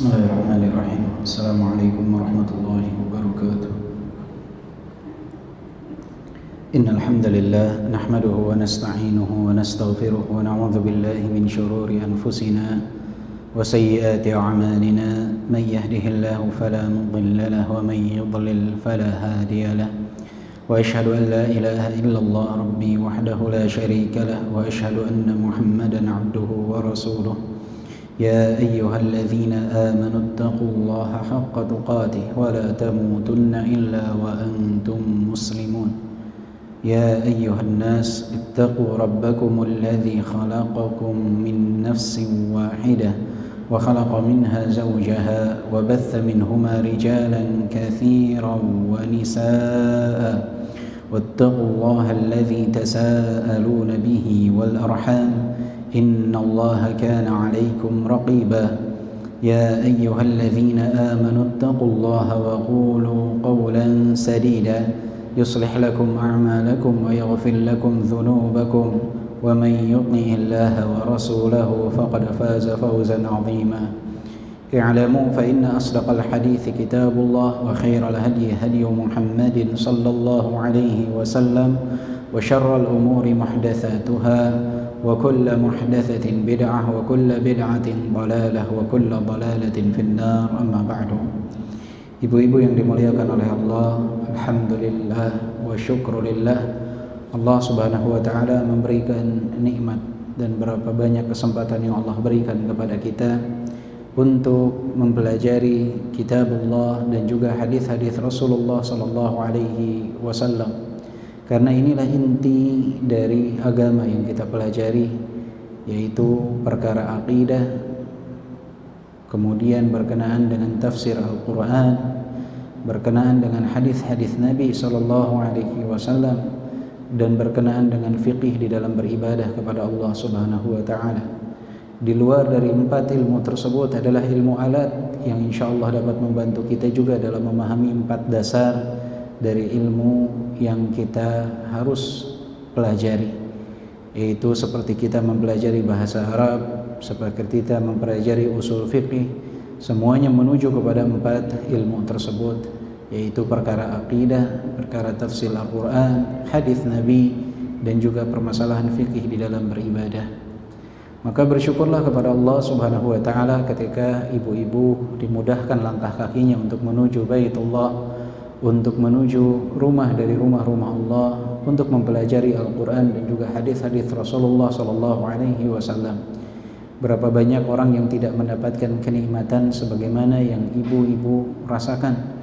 Bismillahirrahmanirrahim. Assalamualaikum warahmatullahi wabarakatuh. Innal hamdalillah nahmaduhu wa nasta'inuhu wa nastaghfiruh wa na'udzu billahi min shururi anfusina wa sayyiati a'malina. Man yahdihillahu fala mudilla lahu wa man yudlil fala hadiya lahu. Wa ashhadu an la ilaha illallah rabbi wahdahu la syarika lahu wa ashhadu anna Muhammadan 'abduhu wa rasuluh. يا أيها الذين آمنوا اتقوا الله حق تقاته ولا تموتن إلا وأنتم مسلمون. يا أيها الناس اتقوا ربكم الذي خلقكم من نفس واحدة وخلق منها زوجها وبث منهما رجالا كثيرا ونساء واتقوا الله الذي تساءلون به والأرحام إن الله كان عليكم رقيبا. يا أيها الذين آمنوا اتقوا الله وقولوا قولا سديدا يصلح لكم أعمالكم ويغفر لكم ذنوبكم ومن يطع الله ورسوله فقد فاز فوزا عظيما. اعلموا فإن أصدق الحديث كتاب الله وخير الهدي هدي محمد صلى الله عليه وسلم وشر الأمور محدثاتها وكل محدثة بدعة وكل بدعة ضلالة وكل ضلالة في النار. أما بعد. Ibu-ibu yang dimuliakan oleh Allah, alhamdulillah wa syukrulillah, Allah subhanahu wa ta'ala memberikan nikmat dan berapa banyak kesempatan yang Allah berikan kepada kita untuk mempelajari kitabullah dan juga hadis-hadis Rasulullah sallallahu alaihi wasallam. Karena inilah inti dari agama yang kita pelajari, yaitu perkara akidah, kemudian berkenaan dengan tafsir Al-Quran, berkenaan dengan hadis-hadis Nabi sallallahu alaihi wasallam, dan berkenaan dengan fiqih di dalam beribadah kepada Allah subhanahu wa ta'ala. Di luar dari 4 ilmu tersebut adalah ilmu alat yang insyaallah dapat membantu kita juga dalam memahami 4 dasar dari ilmu yang kita harus pelajari, yaitu seperti kita mempelajari bahasa Arab, seperti kita mempelajari usul fiqih, semuanya menuju kepada 4 ilmu tersebut, yaitu perkara akidah, perkara tafsir Al-Quran, hadis Nabi, dan juga permasalahan fiqih di dalam beribadah. Maka bersyukurlah kepada Allah subhanahu wa ta'ala ketika ibu-ibu dimudahkan langkah kakinya untuk menuju Baitullah, untuk menuju rumah dari rumah-rumah Allah, untuk mempelajari Al-Quran dan juga hadis-hadis Rasulullah sallallahu alaihi wasallam. Berapa banyak orang yang tidak mendapatkan kenikmatan sebagaimana yang ibu-ibu rasakan.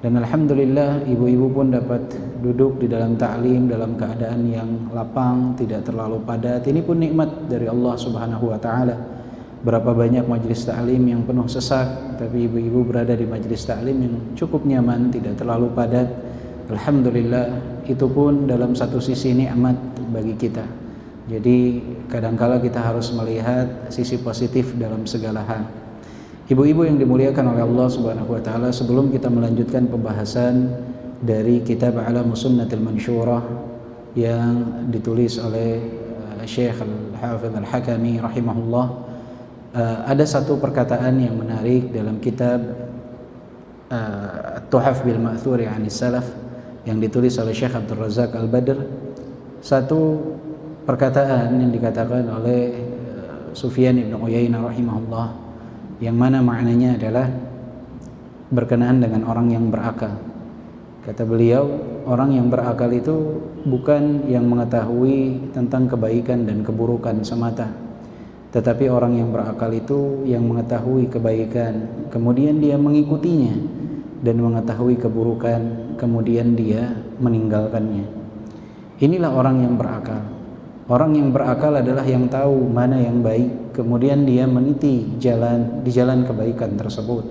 Dan alhamdulillah ibu-ibu pun dapat duduk di dalam ta'lim dalam keadaan yang lapang, tidak terlalu padat. Ini pun nikmat dari Allah subhanahu wa ta'ala. Berapa banyak majelis ta'lim yang penuh sesak, tapi ibu-ibu berada di majelis ta'lim yang cukup nyaman, tidak terlalu padat. Alhamdulillah, itu pun dalam satu sisi nikmat bagi kita. Jadi kadangkala kita harus melihat sisi positif dalam segala hal. Ibu-ibu yang dimuliakan oleh Allah subhanahu wa ta'ala, sebelum kita melanjutkan pembahasan dari kitab A'lamus Sunnatil Mansyurah yang ditulis oleh Syekh Al-Hafidh Al-Hakami rahimahullah, ada satu perkataan yang menarik dalam kitab Tuhaf bil Ma'thuri 'anis Salaf yang ditulis oleh Syekh Abdul Razak Al-Badr. Satu perkataan yang dikatakan oleh Sufyan ibn Uyainah rahimahullah, yang mana maknanya adalah berkenaan dengan orang yang berakal. Kata beliau, orang yang berakal itu bukan yang mengetahui tentang kebaikan dan keburukan semata, tetapi orang yang berakal itu yang mengetahui kebaikan, kemudian dia mengikutinya, dan mengetahui keburukan, kemudian dia meninggalkannya. Inilah orang yang berakal. Orang yang berakal adalah yang tahu mana yang baik, kemudian dia meniti di jalan kebaikan tersebut,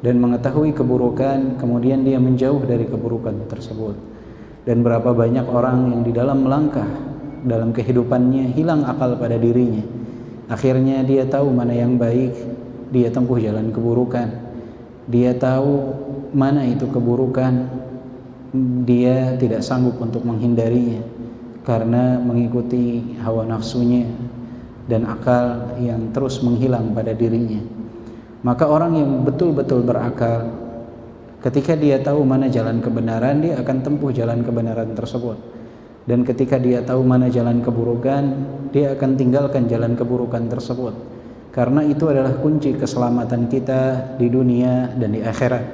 dan mengetahui keburukan, kemudian dia menjauh dari keburukan tersebut. Dan berapa banyak orang yang di dalam melangkah dalam kehidupannya hilang akal pada dirinya. Akhirnya dia tahu mana yang baik, dia tempuh jalan keburukan. Dia tahu mana itu keburukan, dia tidak sanggup untuk menghindarinya karena mengikuti hawa nafsunya dan akal yang terus menghilang pada dirinya. Maka orang yang betul-betul berakal, ketika dia tahu mana jalan kebenaran, dia akan tempuh jalan kebenaran tersebut. Dan ketika dia tahu mana jalan keburukan, dia akan tinggalkan jalan keburukan tersebut. Karena itu adalah kunci keselamatan kita di dunia dan di akhirat.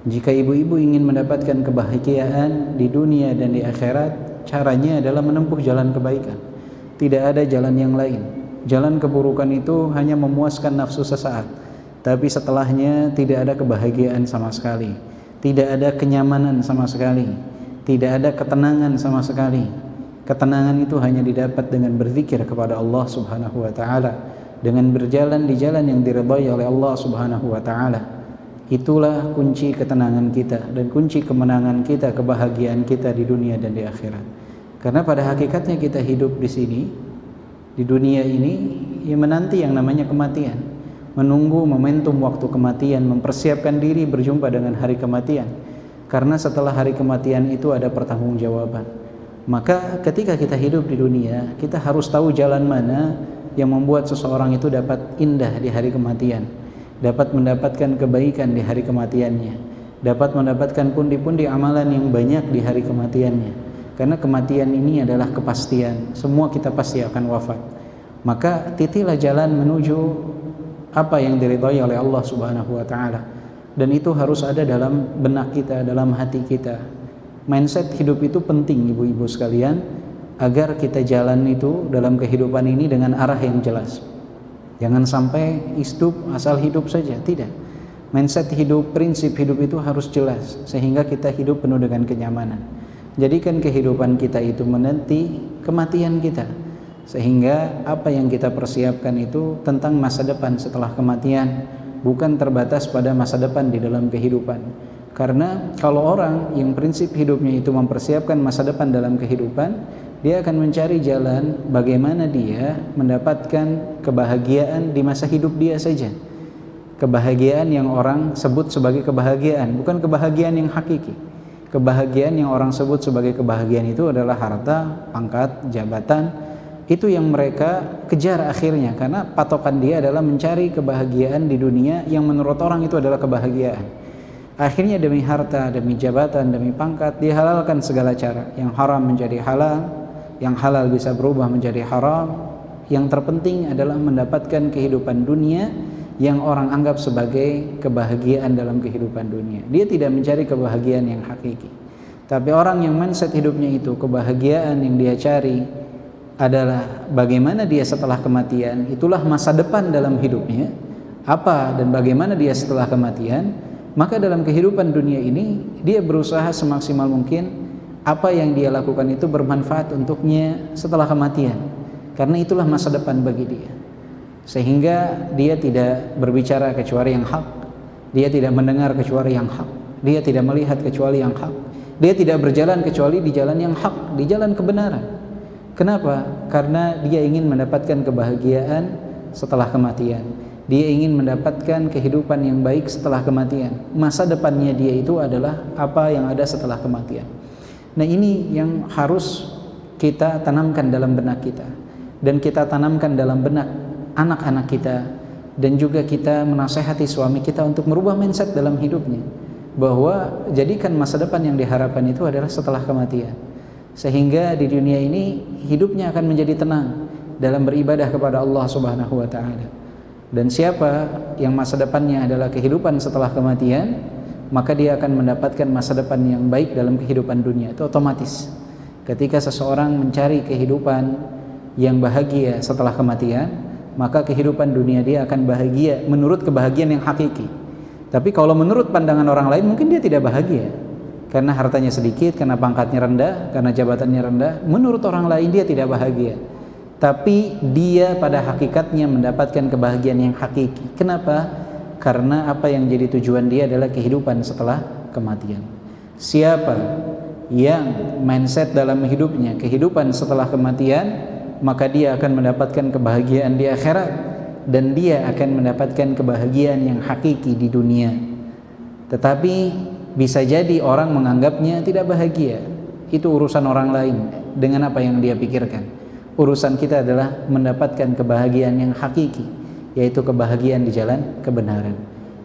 Jika ibu-ibu ingin mendapatkan kebahagiaan di dunia dan di akhirat, caranya adalah menempuh jalan kebaikan. Tidak ada jalan yang lain. Jalan keburukan itu hanya memuaskan nafsu sesaat, tapi setelahnya tidak ada kebahagiaan sama sekali, tidak ada kenyamanan sama sekali, tidak ada ketenangan sama sekali. Ketenangan itu hanya didapat dengan berzikir kepada Allah Subhanahu wa taala, dengan berjalan di jalan yang diridhai oleh Allah Subhanahu wa taala. Itulah kunci ketenangan kita dan kunci kemenangan kita, kebahagiaan kita di dunia dan di akhirat. Karena pada hakikatnya kita hidup di sini, di dunia ini, yang menanti yang namanya kematian, menunggu momentum waktu kematian, mempersiapkan diri berjumpa dengan hari kematian. Karena setelah hari kematian itu ada pertanggungjawaban. Maka ketika kita hidup di dunia, kita harus tahu jalan mana yang membuat seseorang itu dapat indah di hari kematian, dapat mendapatkan kebaikan di hari kematiannya, dapat mendapatkan pundi-pundi amalan yang banyak di hari kematiannya. Karena kematian ini adalah kepastian, semua kita pasti akan wafat. Maka titilah jalan menuju apa yang diridhai oleh Allah Subhanahu wa taala. Dan itu harus ada dalam benak kita, dalam hati kita. Mindset hidup itu penting ibu-ibu sekalian, agar kita jalan itu dalam kehidupan ini dengan arah yang jelas. Jangan sampai hidup asal hidup saja, tidak. Mindset hidup, prinsip hidup itu harus jelas, sehingga kita hidup penuh dengan kenyamanan. Jadikan kehidupan kita itu menanti kematian kita, sehingga apa yang kita persiapkan itu tentang masa depan setelah kematian, bukan terbatas pada masa depan di dalam kehidupan. Karena kalau orang yang prinsip hidupnya itu mempersiapkan masa depan dalam kehidupan, dia akan mencari jalan bagaimana dia mendapatkan kebahagiaan di masa hidup dia saja. Kebahagiaan yang orang sebut sebagai kebahagiaan, bukan kebahagiaan yang hakiki. Kebahagiaan yang orang sebut sebagai kebahagiaan itu adalah harta, pangkat, jabatan. Itu yang mereka kejar akhirnya, karena patokan dia adalah mencari kebahagiaan di dunia yang menurut orang itu adalah kebahagiaan. Akhirnya demi harta, demi jabatan, demi pangkat, dihalalkan segala cara. Yang haram menjadi halal, yang halal bisa berubah menjadi haram. Yang terpenting adalah mendapatkan kehidupan dunia yang orang anggap sebagai kebahagiaan dalam kehidupan dunia. Dia tidak mencari kebahagiaan yang hakiki. Tapi orang yang mindset hidupnya itu, kebahagiaan yang dia cari adalah bagaimana dia setelah kematian. Itulah masa depan dalam hidupnya, apa dan bagaimana dia setelah kematian. Maka dalam kehidupan dunia ini dia berusaha semaksimal mungkin apa yang dia lakukan itu bermanfaat untuknya setelah kematian, karena itulah masa depan bagi dia. Sehingga dia tidak berbicara kecuali yang hak, dia tidak mendengar kecuali yang hak, dia tidak melihat kecuali yang hak, dia tidak berjalan kecuali di jalan yang hak, di jalan kebenaran. Kenapa? Karena dia ingin mendapatkan kebahagiaan setelah kematian. Dia ingin mendapatkan kehidupan yang baik setelah kematian. Masa depannya dia itu adalah apa yang ada setelah kematian. Nah, ini yang harus kita tanamkan dalam benak kita, dan kita tanamkan dalam benak anak-anak kita, dan juga kita menasehati suami kita untuk merubah mindset dalam hidupnya, bahwa jadikan masa depan yang diharapkan itu adalah setelah kematian, sehingga di dunia ini hidupnya akan menjadi tenang dalam beribadah kepada Allah Subhanahu wa taala. Dan siapa yang masa depannya adalah kehidupan setelah kematian, maka dia akan mendapatkan masa depan yang baik dalam kehidupan dunia. Itu otomatis. Ketika seseorang mencari kehidupan yang bahagia setelah kematian, maka kehidupan dunia dia akan bahagia menurut kebahagiaan yang hakiki. Tapi kalau menurut pandangan orang lain, mungkin dia tidak bahagia, karena hartanya sedikit, karena pangkatnya rendah, karena jabatannya rendah. Menurut orang lain dia tidak bahagia, tapi dia pada hakikatnya mendapatkan kebahagiaan yang hakiki. Kenapa? Karena apa yang jadi tujuan dia adalah kehidupan setelah kematian. Siapa yang mindset dalam hidupnya kehidupan setelah kematian, maka dia akan mendapatkan kebahagiaan di akhirat, dan dia akan mendapatkan kebahagiaan yang hakiki di dunia. Tetapi bisa jadi orang menganggapnya tidak bahagia. Itu urusan orang lain dengan apa yang dia pikirkan. Urusan kita adalah mendapatkan kebahagiaan yang hakiki, yaitu kebahagiaan di jalan kebenaran.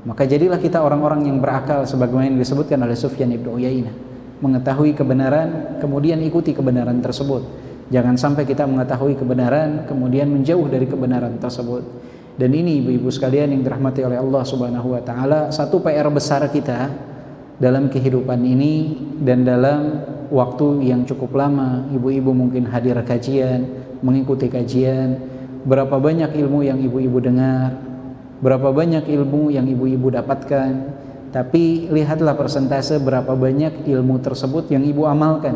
Maka jadilah kita orang-orang yang berakal sebagaimana yang disebutkan oleh Sufyan ibn Uyainah, mengetahui kebenaran kemudian ikuti kebenaran tersebut. Jangan sampai kita mengetahui kebenaran kemudian menjauh dari kebenaran tersebut. Dan ini ibu-ibu sekalian yang dirahmati oleh Allah Subhanahu wa taala, satu PR besar kita dalam kehidupan ini dan dalam waktu yang cukup lama. Ibu-ibu mungkin hadir kajian, mengikuti kajian, berapa banyak ilmu yang ibu-ibu dengar, berapa banyak ilmu yang ibu-ibu dapatkan, tapi lihatlah persentase berapa banyak ilmu tersebut yang ibu amalkan,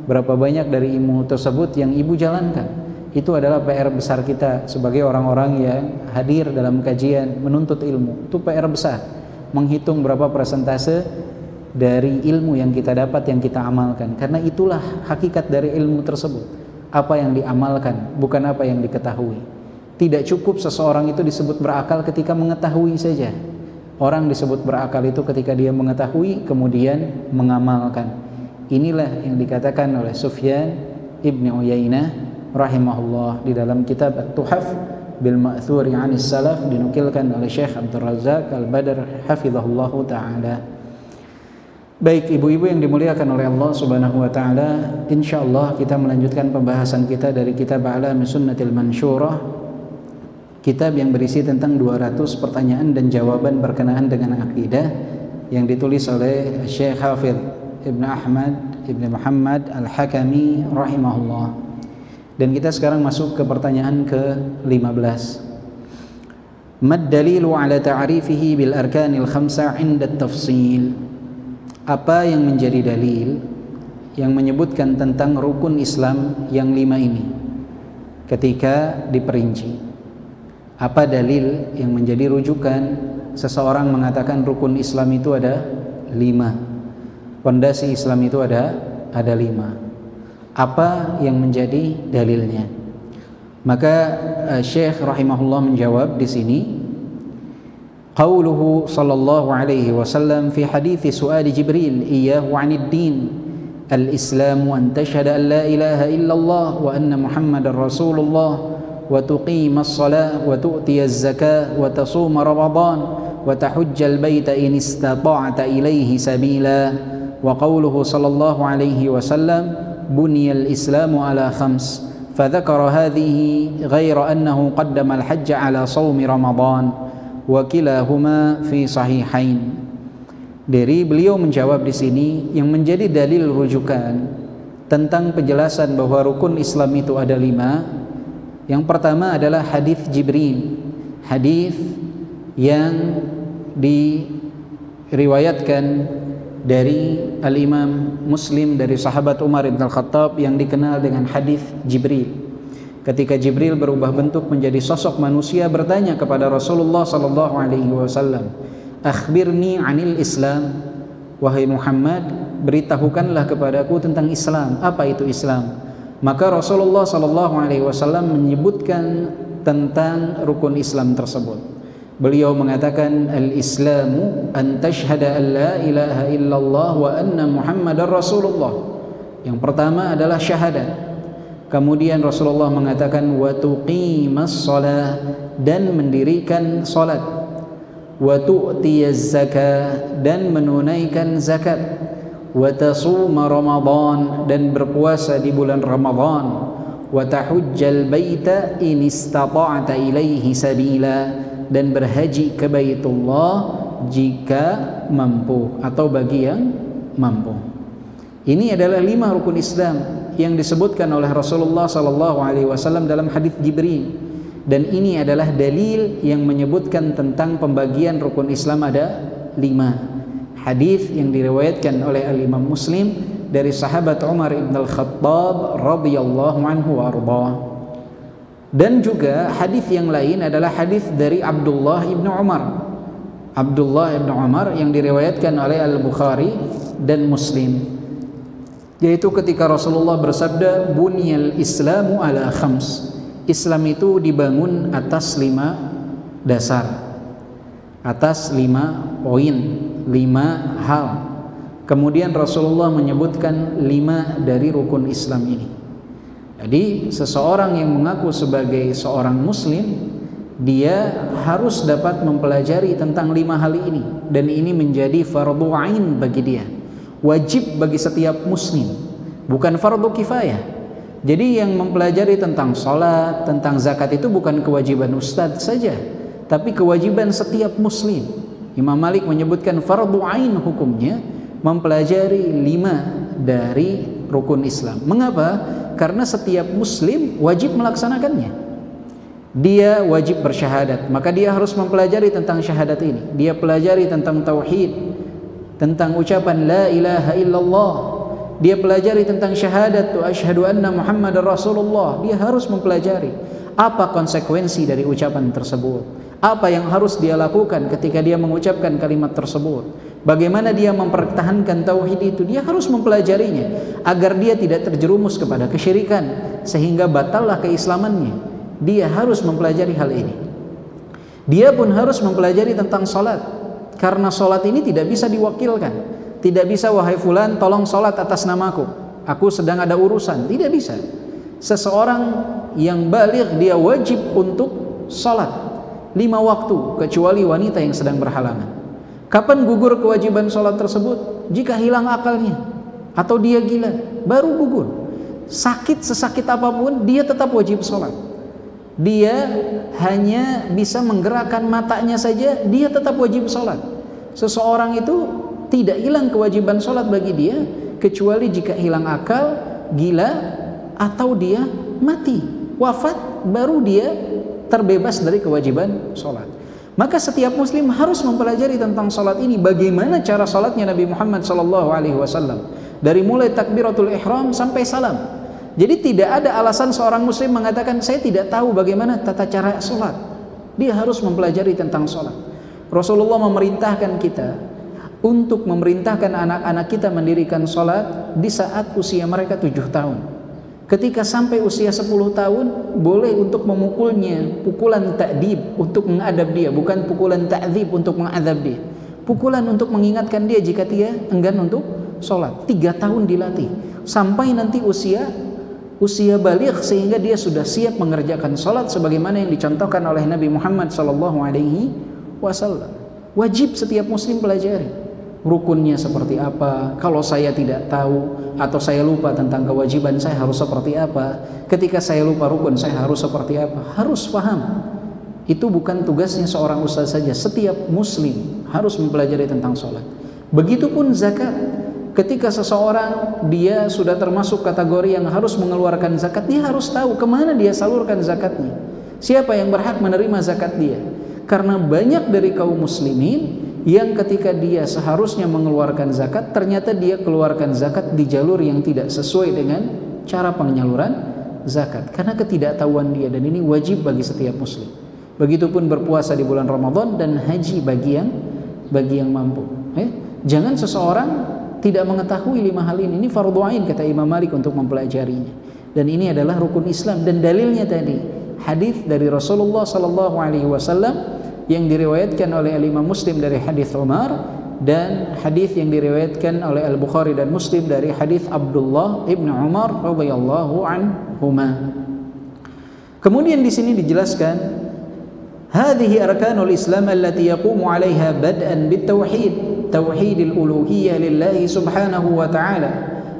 berapa banyak dari ilmu tersebut yang ibu jalankan. Itu adalah PR besar kita sebagai orang-orang yang hadir dalam kajian menuntut ilmu. Itu PR besar, menghitung berapa persentase dari ilmu yang kita dapat, yang kita amalkan. Karena itulah hakikat dari ilmu tersebut, apa yang diamalkan, bukan apa yang diketahui. Tidak cukup seseorang itu disebut berakal ketika mengetahui saja. Orang disebut berakal itu ketika dia mengetahui kemudian mengamalkan. Inilah yang dikatakan oleh Sufyan ibn Uyainah rahimahullah di dalam kitab At-Tuhaf bil Ma'thuri 'anis Salaf, dinukilkan oleh Syekh Abdul Razak Al-Badr hafizahullahu taala. Baik ibu-ibu yang dimuliakan oleh Allah Subhanahu wa taala, insyaallah kita melanjutkan pembahasan kita dari kitab A'lamus Sunnatil Mansyurah, kitab yang berisi tentang 200 pertanyaan dan jawaban berkenaan dengan akidah yang ditulis oleh Syekh Hafidh Ibn Ahmad Ibn Muhammad Al-Hakami rahimahullah. Dan kita sekarang masuk ke pertanyaan ke-15. Mad dalilu ala ta'rifihi bil arkanil khamsa 'inda at-tafsil. Apa yang menjadi dalil yang menyebutkan tentang rukun Islam yang 5 ini ketika diperinci? Apa dalil yang menjadi rujukan seseorang mengatakan rukun Islam itu ada 5, pondasi Islam itu ada 5? Apa yang menjadi dalilnya? Maka Syekh rahimahullah menjawab di sini, qauluhu sallallahu alaihi wasallam fi hadithi su'ali Jibril iyyahu 'anid din al-islamu an tashhada an la ilaha illallah wa anna muhammadar rasulullah wa tuqimas shalah wa tu'tiyaz zakah wa tasuma ramadan wa tahujjal baita in istata'ta ilaihi sabila. Wa qauluhu sallallahu alaihi wasallam buniyal islamu ala khams fadzakara hadhihi ghaira annahu qaddama al-hajj ala shaumi ramadan wa kilahuma fi sahihain. Dari beliau menjawab di sini yang menjadi dalil rujukan tentang penjelasan bahwa rukun Islam itu ada 5. Yang pertama adalah hadis Jibril, hadis yang diriwayatkan dari Al-Imam Muslim dari sahabat Umar bin Al-Khattab yang dikenal dengan hadis Jibril. Ketika Jibril berubah bentuk menjadi sosok manusia bertanya kepada Rasulullah sallallahu alaihi wasallam, "Akhbirni 'anil Islam." Wahai Muhammad, beritahukanlah kepadaku tentang Islam. Apa itu Islam? Maka Rasulullah sallallahu alaihi wasallam menyebutkan tentang rukun Islam tersebut. Beliau mengatakan al-islamu an tashhada an la ilaha illallah wa anna muhammadar rasulullah. Yang pertama adalah syahadat. Kemudian Rasulullah mengatakan wa tuqimas shalah, dan mendirikan salat, wa tu'tiyaz zakah, dan menunaikan zakat, wa tasuma ramadan, dan berpuasa di bulan Ramadan, wa tahujjal baita in istata'ta ilaihi sabila, dan berhaji ke Baitullah jika mampu atau bagi yang mampu. Ini adalah 5 rukun Islam yang disebutkan oleh Rasulullah sallallahu alaihi wasallam dalam hadis Jibril, dan ini adalah dalil yang menyebutkan tentang pembagian rukun Islam ada 5. Hadis yang diriwayatkan oleh Al-Imam Muslim dari sahabat Umar ibn Al-Khattab radhiyallahu anhu wa ardhah. Dan juga hadis yang lain adalah hadis dari Abdullah ibn Umar. Abdullah ibn Umar yang diriwayatkan oleh Al-Bukhari dan Muslim, yaitu ketika Rasulullah bersabda buniyal islamu ala khams. Islam itu dibangun atas 5 dasar, atas 5 poin, 5 hal. Kemudian Rasulullah menyebutkan 5 dari rukun Islam ini. Jadi seseorang yang mengaku sebagai seorang muslim, dia harus dapat mempelajari tentang 5 hal ini, dan ini menjadi fardhu ain bagi dia, wajib bagi setiap muslim, bukan fardhu kifayah. Jadi yang mempelajari tentang salat, tentang zakat itu bukan kewajiban ustadz saja, tapi kewajiban setiap muslim. Imam Malik menyebutkan fardhu ain hukumnya mempelajari 5 dari rukun Islam. Mengapa? Karena setiap muslim wajib melaksanakannya. Dia wajib bersyahadat, maka dia harus mempelajari tentang syahadat ini. Dia pelajari tentang tauhid, tentang ucapan la ilaha illallah. Dia pelajari tentang syahadat asyhadu anna Muhammadar Rasulullah. Dia harus mempelajari apa konsekuensi dari ucapan tersebut, apa yang harus dia lakukan ketika dia mengucapkan kalimat tersebut, bagaimana dia mempertahankan tauhid itu. Dia harus mempelajarinya agar dia tidak terjerumus kepada kesyirikan sehingga batallah keislamannya. Dia harus mempelajari hal ini. Dia pun harus mempelajari tentang salat, karena salat ini tidak bisa diwakilkan. Tidak bisa, wahai fulan tolong salat atas namaku, aku sedang ada urusan. Tidak bisa. Seseorang yang baligh dia wajib untuk salat 5 waktu, kecuali wanita yang sedang berhalangan. Kapan gugur kewajiban salat tersebut? Jika hilang akalnya atau dia gila, baru gugur. Sakit sesakit apapun dia tetap wajib salat. Dia hanya bisa menggerakkan matanya saja, dia tetap wajib salat. Seseorang itu tidak hilang kewajiban salat bagi dia kecuali jika hilang akal, gila, atau dia mati, wafat, baru dia terbebas dari kewajiban salat. Maka setiap muslim harus mempelajari tentang salat ini, bagaimana cara salatnya Nabi Muhammad SAW, dari mulai takbiratul ihram sampai salam. Jadi tidak ada alasan seorang muslim mengatakan saya tidak tahu bagaimana tata cara salat. Dia harus mempelajari tentang salat. Rasulullah memerintahkan kita untuk memerintahkan anak-anak kita mendirikan salat di saat usia mereka 7 tahun. Ketika sampai usia 10 tahun, boleh untuk memukulnya, pukulan ta'dib untuk mengadab dia, bukan pukulan ta'dzib untuk mengadab dia. Pukulan untuk mengingatkan dia jika dia enggan untuk salat. 3 tahun dilatih sampai nanti usia baligh, sehingga dia sudah siap mengerjakan salat sebagaimana yang dicontohkan oleh Nabi Muhammad SAW. Wajib setiap muslim pelajari rukunnya seperti apa. Kalau saya tidak tahu atau saya lupa tentang kewajiban, saya harus seperti apa. Ketika saya lupa rukun, saya harus seperti apa. Harus paham. Itu bukan tugasnya seorang ustaz saja. Setiap muslim harus mempelajari tentang sholat. Begitupun zakat. Ketika seseorang dia sudah termasuk kategori yang harus mengeluarkan zakat, dia harus tahu kemana dia salurkan zakatnya, siapa yang berhak menerima zakat dia. Karena banyak dari kaum muslimin yang ketika dia seharusnya mengeluarkan zakat, ternyata dia keluarkan zakat di jalur yang tidak sesuai dengan cara penyaluran zakat, karena ketidaktahuan dia. Dan ini wajib bagi setiap muslim. Begitupun berpuasa di bulan Ramadan dan haji bagi yang mampu. Jangan seseorang tidak mengetahui 5 hal ini. Ini fardhu ain kata Imam Malik untuk mempelajarinya. Dan ini adalah rukun Islam, dan dalilnya tadi hadis dari Rasulullah SAW yang diriwayatkan oleh Imam Muslim dari hadis Umar, dan hadis yang diriwayatkan oleh Al-Bukhari dan Muslim dari hadis Abdullah ibn Umar radhiyallahu anhuma. Kemudian di sini dijelaskan, hadhihi arkanul Islam allati yaqumu 'alaiha bad'an bitauhid, tauhidil uluhiyyah lillahi subhanahu wa ta'ala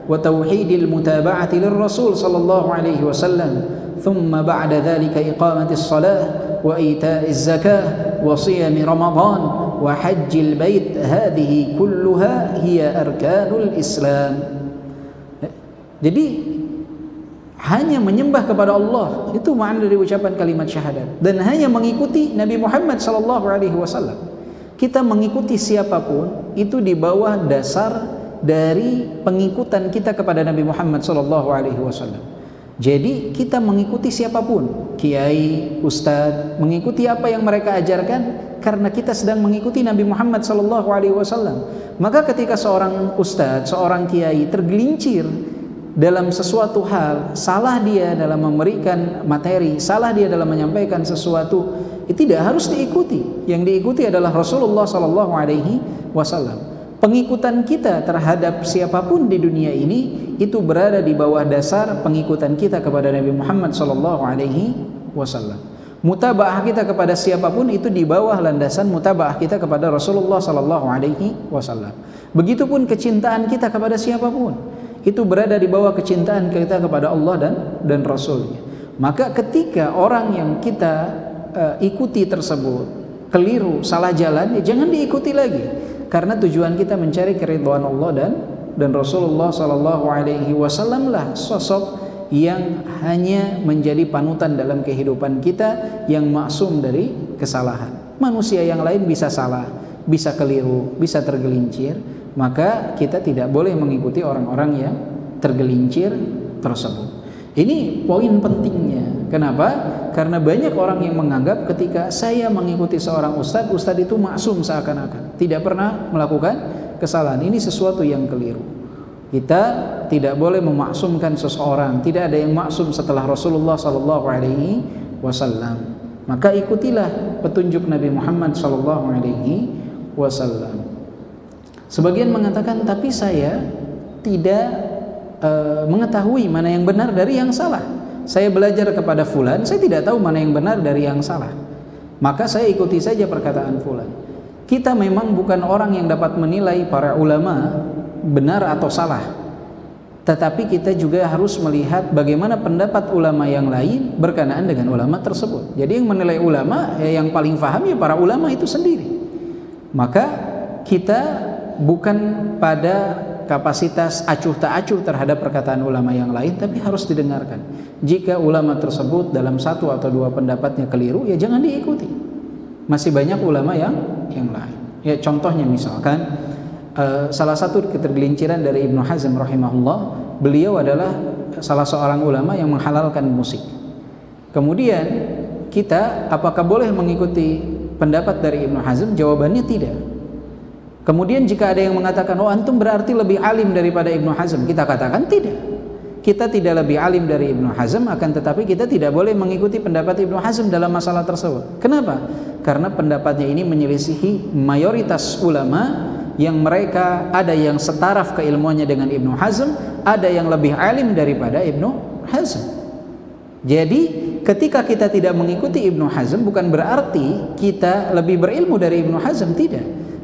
wa tauhidil mutaba'ati lirrasul sallallahu alaihi wasallam, thumma ba'da dhalika iqamatis salah wa ita'iz zakah wa siyami ramadan wa hajjil bait, hadhihi kulluha hiya arkanul Islam. Jadi hanya menyembah kepada Allah, itu makna dari ucapan kalimat syahadat, dan hanya mengikuti Nabi Muhammad SAW. Kita mengikuti siapapun itu di bawah dasar dari pengikutan kita kepada Nabi Muhammad SAW. Jadi kita mengikuti siapapun, kiai, ustadz, mengikuti apa yang mereka ajarkan, karena kita sedang mengikuti Nabi Muhammad SAW. Maka ketika seorang ustadz, seorang kiai tergelincir dalam sesuatu hal, salah dia dalam memberikan materi, salah dia dalam menyampaikan sesuatu, itu tidak harus diikuti. Yang diikuti adalah Rasulullah SAW. Pengikutan kita terhadap siapapun di dunia ini itu berada di bawah dasar pengikutan kita kepada Nabi Muhammad SAW. Mutabaah kita kepada siapapun itu di bawah landasan mutabaah kita kepada Rasulullah sallallahu alaihi wasallam. Begitupun kecintaan kita kepada siapapun itu berada di bawah kecintaan kita kepada Allah dan Rasulnya. Maka ketika orang yang kita ikuti tersebut keliru, salah jalan, ya jangan diikuti lagi. Karena tujuan kita mencari keridhaan Allah dan Rasulullah sallallahu alaihi wasallam lah sosok yang hanya menjadi panutan dalam kehidupan kita, yang maksum dari kesalahan. Manusia yang lain bisa salah, bisa keliru, bisa tergelincir, maka kita tidak boleh mengikuti orang-orang yang tergelincir tersebut. Ini poin pentingnya. Kenapa? Karena banyak orang yang menganggap ketika saya mengikuti seorang ustadz itu maksum seakan-akan, tidak pernah melakukan kesalahan. Ini sesuatu yang keliru. Kita tidak boleh memaksumkan seseorang. Tidak ada yang maksum setelah Rasulullah sallallahu alaihi wasallam. Maka ikutilah petunjuk Nabi Muhammad sallallahu alaihi wasallam. Sebagian mengatakan, tapi saya tidak mengetahui mana yang benar dari yang salah. Saya belajar kepada fulan, saya tidak tahu mana yang benar dari yang salah. Maka saya ikuti saja perkataan fulan. Kita memang bukan orang yang dapat menilai para ulama benar atau salah, tetapi kita juga harus melihat bagaimana pendapat ulama yang lain berkenaan dengan ulama tersebut. Jadi yang menilai ulama, yang paling paham ya para ulama itu sendiri. Maka kita bukan pada kapasitas acuh tak acuh terhadap perkataan ulama yang lain, tapi harus didengarkan. Jika ulama tersebut dalam satu atau dua pendapatnya keliru, ya jangan diikuti. Masih banyak ulama yang lain. Ya contohnya misalkan salah satu ketergelinciran dari Ibnu Hazm rahimahullah, beliau adalah salah seorang ulama yang menghalalkan musik. Kemudian kita apakah boleh mengikuti pendapat dari Ibnu Hazm? Jawabannya tidak. Kemudian jika ada yang mengatakan, oh antum berarti lebih alim daripada Ibnu Hazm, kita katakan tidak. Kita tidak lebih alim dari Ibnu Hazm, akan tetapi kita tidak boleh mengikuti pendapat Ibnu Hazm dalam masalah tersebut. Kenapa? Karena pendapatnya ini menyelisihi mayoritas ulama yang mereka ada yang setaraf keilmuannya dengan Ibnu Hazm, ada yang lebih alim daripada Ibnu Hazm. Jadi ketika kita tidak mengikuti Ibnu Hazm bukan berarti kita lebih berilmu dari Ibnu Hazm, tidak.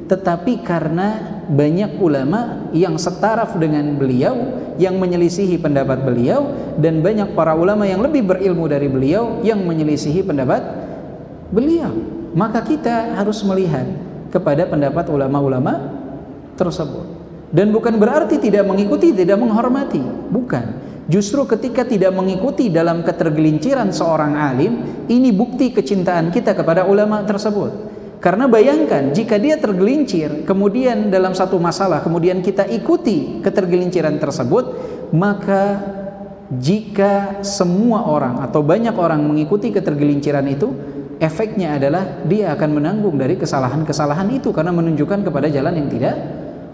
Tetapi karena banyak ulama yang setaraf dengan beliau, yang menyelisihi pendapat beliau, dan banyak para ulama yang lebih berilmu dari beliau yang menyelisihi pendapat beliau, maka kita harus melihat kepada pendapat ulama-ulama tersebut. Dan bukan berarti tidak mengikuti, tidak menghormati, bukan. Justru ketika tidak mengikuti dalam ketergelinciran seorang alim, ini bukti kecintaan kita kepada ulama tersebut. Karena bayangkan jika dia tergelincir, kemudian dalam satu masalah, kemudian kita ikuti ketergelinciran tersebut, maka jika semua orang atau banyak orang mengikuti ketergelinciran itu, efeknya adalah dia akan menanggung dari kesalahan-kesalahan itu karena menunjukkan kepada jalan yang tidak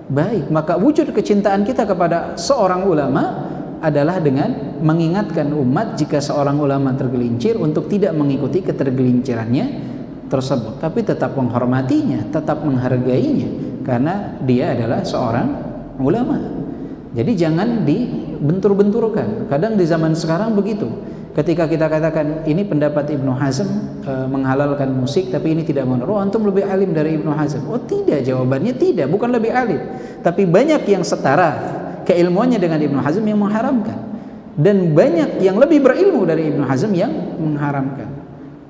baik. Maka wujud kecintaan kita kepada seorang ulama adalah dengan mengingatkan umat jika seorang ulama tergelincir untuk tidak mengikuti ketergelincirannya tersebut, tapi tetap menghormatinya, tetap menghargainya karena dia adalah seorang ulama. Jadi jangan dibentur-benturkan. Kadang di zaman sekarang begitu. Ketika kita katakan ini pendapat Ibnu Hazm menghalalkan musik, tapi ini tidak benar. Oh, antum lebih alim dari Ibnu Hazm. Oh tidak, jawabannya tidak, bukan lebih alim. Tapi banyak yang setara keilmuannya dengan Ibnu Hazm yang mengharamkan, dan banyak yang lebih berilmu dari Ibnu Hazm yang mengharamkan.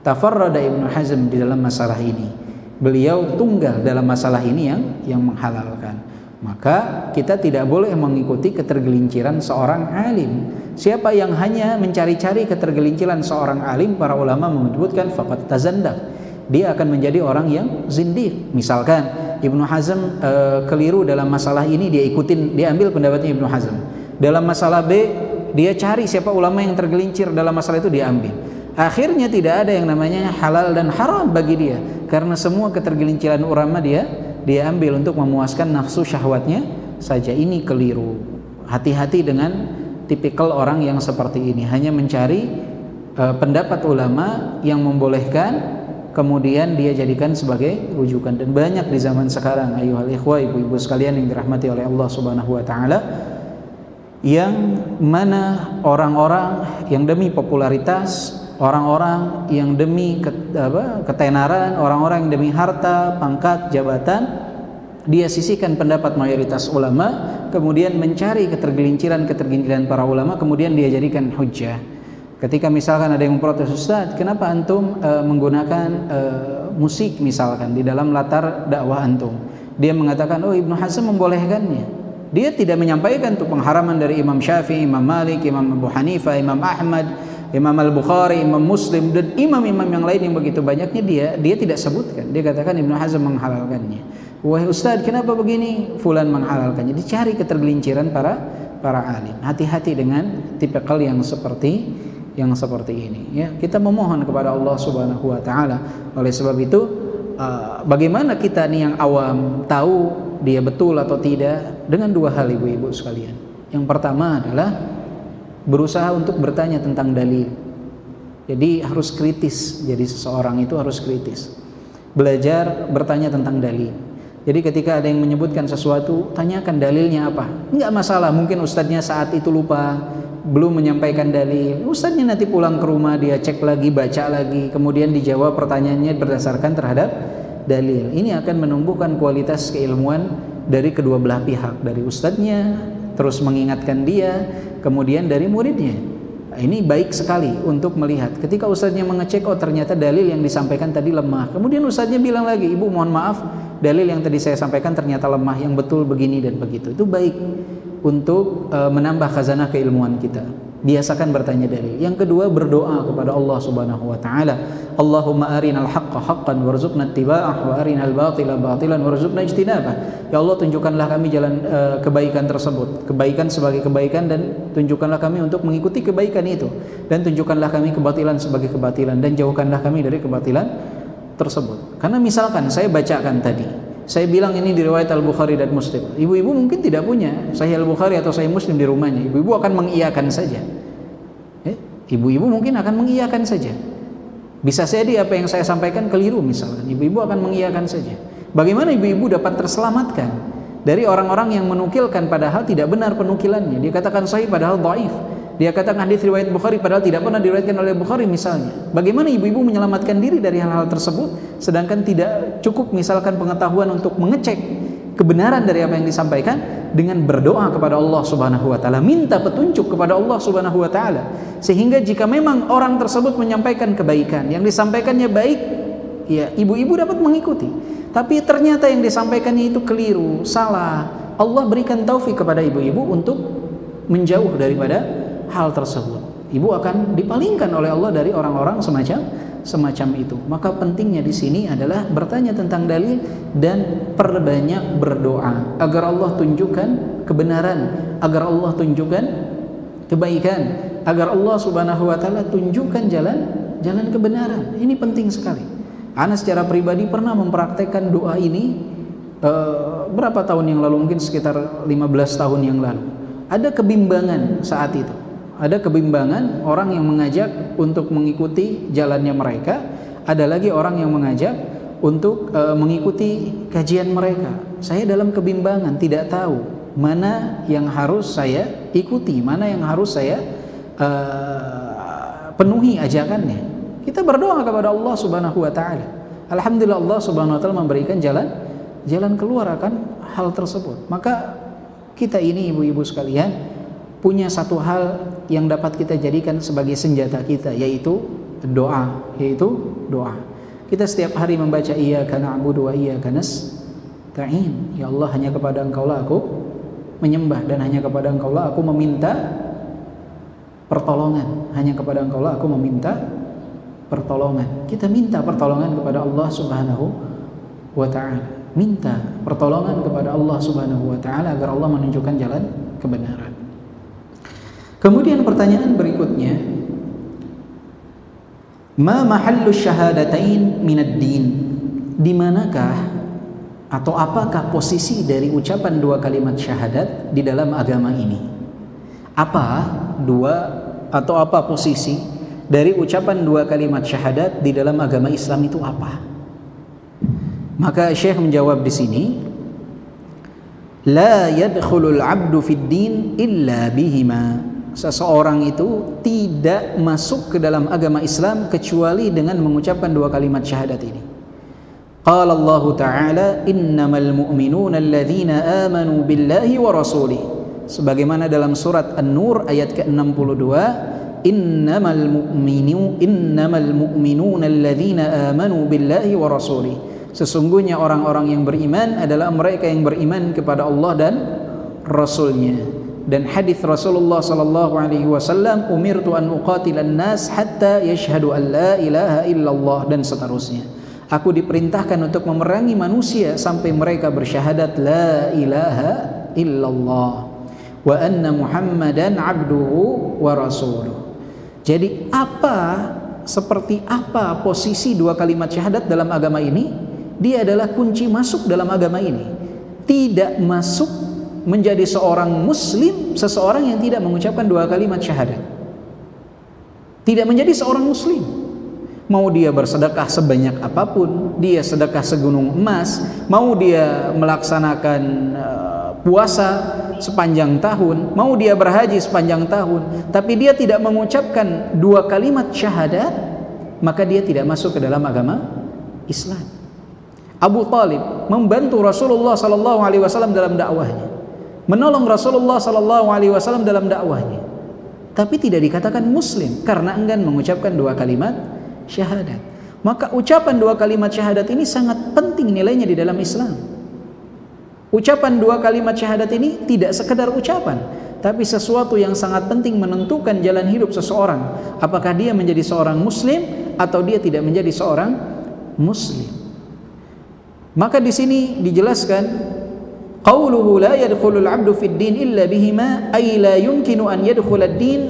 Tafarrada Ibnu Hazm di dalam masalah ini. Beliau tunggal dalam masalah ini yang menghalalkan. Maka kita tidak boleh mengikuti ketergelinciran seorang alim. Siapa yang hanya mencari-cari ketergelinciran seorang alim, para ulama menyebutkan faqad tazandaq, dia akan menjadi orang yang zindiq. Misalkan Ibnu Hazm keliru dalam masalah ini, dia ambil pendapatnya Ibnu Hazm. Dalam masalah B, dia cari siapa ulama yang tergelincir dalam masalah itu, dia ambil. Akhirnya tidak ada yang namanya halal dan haram bagi dia, karena semua ketergelinciran ulama dia ambil untuk memuaskan nafsu syahwatnya saja. Ini keliru. Hati-hati dengan tipikal orang yang seperti ini, hanya mencari pendapat ulama yang membolehkan, kemudian dia jadikan sebagai rujukan. Dan banyak di zaman sekarang, ayyuhal ikhwah, ibu-ibu sekalian yang dirahmati oleh Allah Subhanahu wa taala, yang mana orang-orang yang demi popularitas orang-orang yang demi ketenaran, orang-orang yang demi harta, pangkat, jabatan, dia sisihkan pendapat mayoritas ulama, kemudian mencari ketergelinciran para ulama, kemudian dia jadikan hujjah. Ketika misalkan ada yang memprotes, Ustaz, kenapa antum menggunakan musik misalkan di dalam latar dakwah antum? Dia mengatakan, oh Ibnu Hazm membolehkannya. Dia tidak menyampaikan tuh pengharaman dari Imam Syafi'i, Imam Malik, Imam Abu Hanifah, Imam Ahmad, Imam Al-Bukhari, Imam Muslim, dan imam-imam yang lain yang begitu banyaknya dia tidak sebutkan. Dia katakan Ibnu Hazm menghalalkannya. Wahai Ustaz, kenapa begini? Fulan menghalalkannya. Dicari ketergelinciran para alim. Hati-hati dengan tipikal yang seperti ini ya. Kita memohon kepada Allah Subhanahu wa taala. Oleh sebab itu bagaimana kita nih yang awam tahu dia betul atau tidak dengan dua hal, ibu-ibu sekalian. Yang pertama adalah berusaha untuk bertanya tentang dalil. Jadi harus kritis. Jadi seseorang itu harus kritis. Belajar bertanya tentang dalil. Jadi ketika ada yang menyebutkan sesuatu, tanyakan dalilnya apa. Enggak masalah, mungkin ustadznya saat itu lupa, belum menyampaikan dalil. Ustadznya nanti pulang ke rumah, dia cek lagi, baca lagi, kemudian dijawab pertanyaannya berdasarkan terhadap dalil. Ini akan menumbuhkan kualitas keilmuan dari kedua belah pihak, dari ustadznya, terus mengingatkan dia, kemudian dari muridnya. Ini baik sekali untuk melihat ketika ustadznya mengecek, oh ternyata dalil yang disampaikan tadi lemah, kemudian ustadznya bilang lagi, ibu mohon maaf, dalil yang tadi saya sampaikan ternyata lemah, yang betul begini dan begitu. Itu baik untuk menambah khazanah keilmuan kita. Biasakan bertanya dalil. Yang kedua, berdoa kepada Allah Subhanahu wa taala. Allahumma arinal haqqa haqqan warzuqna ittiba'ah wa arinal batila batilan warzuqna ijtinabah. Ya Allah, tunjukkanlah kami jalan kebaikan tersebut, kebaikan sebagai kebaikan, dan tunjukkanlah kami untuk mengikuti kebaikan itu, dan tunjukkanlah kami kebatilan sebagai kebatilan, dan jauhkanlah kami dari kebatilan tersebut. Karena misalkan saya bacakan tadi, saya bilang ini di riwayat Al-Bukhari dan Muslim. Ibu-ibu mungkin tidak punya Sahih Al-Bukhari atau Sahih Muslim di rumahnya. Ibu-ibu akan mengiyakan saja. Ibu-ibu mungkin akan mengiyakan saja. Bisa jadi apa yang saya sampaikan keliru misalkan. Ibu-ibu akan mengiyakan saja. Bagaimana ibu-ibu dapat terselamatkan dari orang-orang yang menukilkan padahal tidak benar penukilannya? Dia katakan sahih padahal dhaif. Dia katakan hadis riwayat Bukhari padahal tidak pernah diriwayatkan oleh Bukhari misalnya. Bagaimana ibu-ibu menyelamatkan diri dari hal-hal tersebut, sedangkan tidak cukup misalkan pengetahuan untuk mengecek kebenaran dari apa yang disampaikan dengan berdoa kepada Allah Subhanahu wa taala, minta petunjuk kepada Allah Subhanahu wa taala, sehingga jika memang orang tersebut menyampaikan kebaikan, yang disampaikannya baik, ya ibu-ibu dapat mengikuti. Tapi ternyata yang disampaikannya itu keliru, salah. Allah berikan taufik kepada ibu-ibu untuk menjauh daripada hal tersebut. Ibu akan dipalingkan oleh Allah dari orang-orang semacam itu. Maka pentingnya di sini adalah bertanya tentang dalil dan perbanyak berdoa agar Allah tunjukkan kebenaran, agar Allah tunjukkan kebaikan, agar Allah Subhanahu wa taala tunjukkan jalan kebenaran. Ini penting sekali. Ana secara pribadi pernah mempraktekkan doa ini berapa tahun yang lalu, mungkin sekitar 15 tahun yang lalu. Ada kebimbangan saat itu. Ada kebimbangan orang yang mengajak untuk mengikuti jalannya mereka, ada lagi orang yang mengajak untuk mengikuti kajian mereka. Saya dalam kebimbangan, tidak tahu mana yang harus saya ikuti, mana yang harus saya penuhi ajakannya. Kita berdoa kepada Allah Subhanahu wa taala. Alhamdulillah Allah Subhanahu wa taala memberikan jalan keluar akan hal tersebut. Maka kita ini ibu-ibu sekalian punya satu hal yang dapat kita jadikan sebagai senjata kita, yaitu doa. Kita setiap hari membaca iyyaka na'budu wa iyyaka nasta'in. Ya Allah, hanya kepada Engkaulah aku menyembah, dan hanya kepada Engkaulah aku meminta pertolongan. Hanya kepada Engkaulah aku meminta pertolongan. Kita minta pertolongan kepada Allah Subhanahu wa ta'ala. Minta pertolongan kepada Allah Subhanahu wa ta'ala agar Allah menunjukkan jalan kebenaran. Kemudian pertanyaan berikutnya, ma mahallu syahadatain minad din? Di manakah atau apakah posisi dari ucapan dua kalimat syahadat di dalam agama ini? Apa posisi dari ucapan dua kalimat syahadat di dalam agama Islam itu apa? Maka Syekh menjawab di sini, la yadkhulul 'abdu fid din illa bihima. seseorang itu tidak masuk ke dalam agama Islam kecuali dengan mengucapkan dua kalimat syahadat ini. Qala Allah Ta'ala, innamal mu'minuna alladhina amanu billahi wa rasulih. Sebagaimana dalam surat An-Nur ayat ke-62, innamal mu'minuna alladhina amanu billahi wa rasulih. Sesungguhnya orang-orang yang beriman adalah mereka yang beriman kepada Allah dan Rasulnya. Dan hadis Rasulullah sallallahu alaihi wasallam, umirtu an uqatilan nas hatta yashhadu an la ilaha illallah, dan seterusnya. Aku diperintahkan untuk memerangi manusia sampai mereka bersyahadat la ilaha illallah wa anna Muhammadan abduhu wa rasuluh. Jadi seperti apa posisi dua kalimat syahadat dalam agama ini? Dia adalah kunci masuk dalam agama ini. Tidak masuk menjadi seorang muslim seseorang yang tidak mengucapkan dua kalimat syahadat. Tidak menjadi seorang muslim. Mau dia bersedekah sebanyak apapun, dia sedekah segunung emas, mau dia melaksanakan puasa sepanjang tahun, mau dia berhaji sepanjang tahun, tapi dia tidak mengucapkan dua kalimat syahadat, maka dia tidak masuk ke dalam agama Islam. Abu Talib membantu Rasulullah sallallahu alaihi wasallam dalam dakwahnya, menolong Rasulullah sallallahu alaihi wasallam dalam dakwahnya, tapi tidak dikatakan muslim karena enggan mengucapkan dua kalimat syahadat. Maka ucapan dua kalimat syahadat ini sangat penting nilainya di dalam Islam. Ucapan dua kalimat syahadat ini tidak sekedar ucapan, tapi sesuatu yang sangat penting menentukan jalan hidup seseorang, apakah dia menjadi seorang muslim atau dia tidak menjadi seorang muslim. Maka di sini dijelaskan, qauluhu la yadkhulul 'abdu fid din illa bihima, ay la yumkinu an yadkhulad din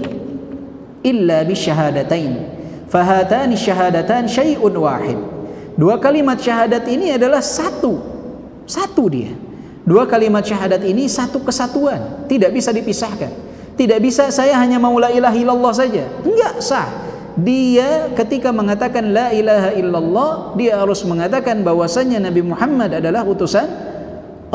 illa bisyahadatain. Fahatani syahadatan syai'un wahid. Dua kalimat syahadat ini adalah satu dia. Dua kalimat syahadat ini satu kesatuan, tidak bisa dipisahkan. Tidak bisa saya hanya mau la ilaha illallah saja, enggak sah. Dia ketika mengatakan la ilaha illallah, dia harus mengatakan bahwasanya Nabi Muhammad adalah utusan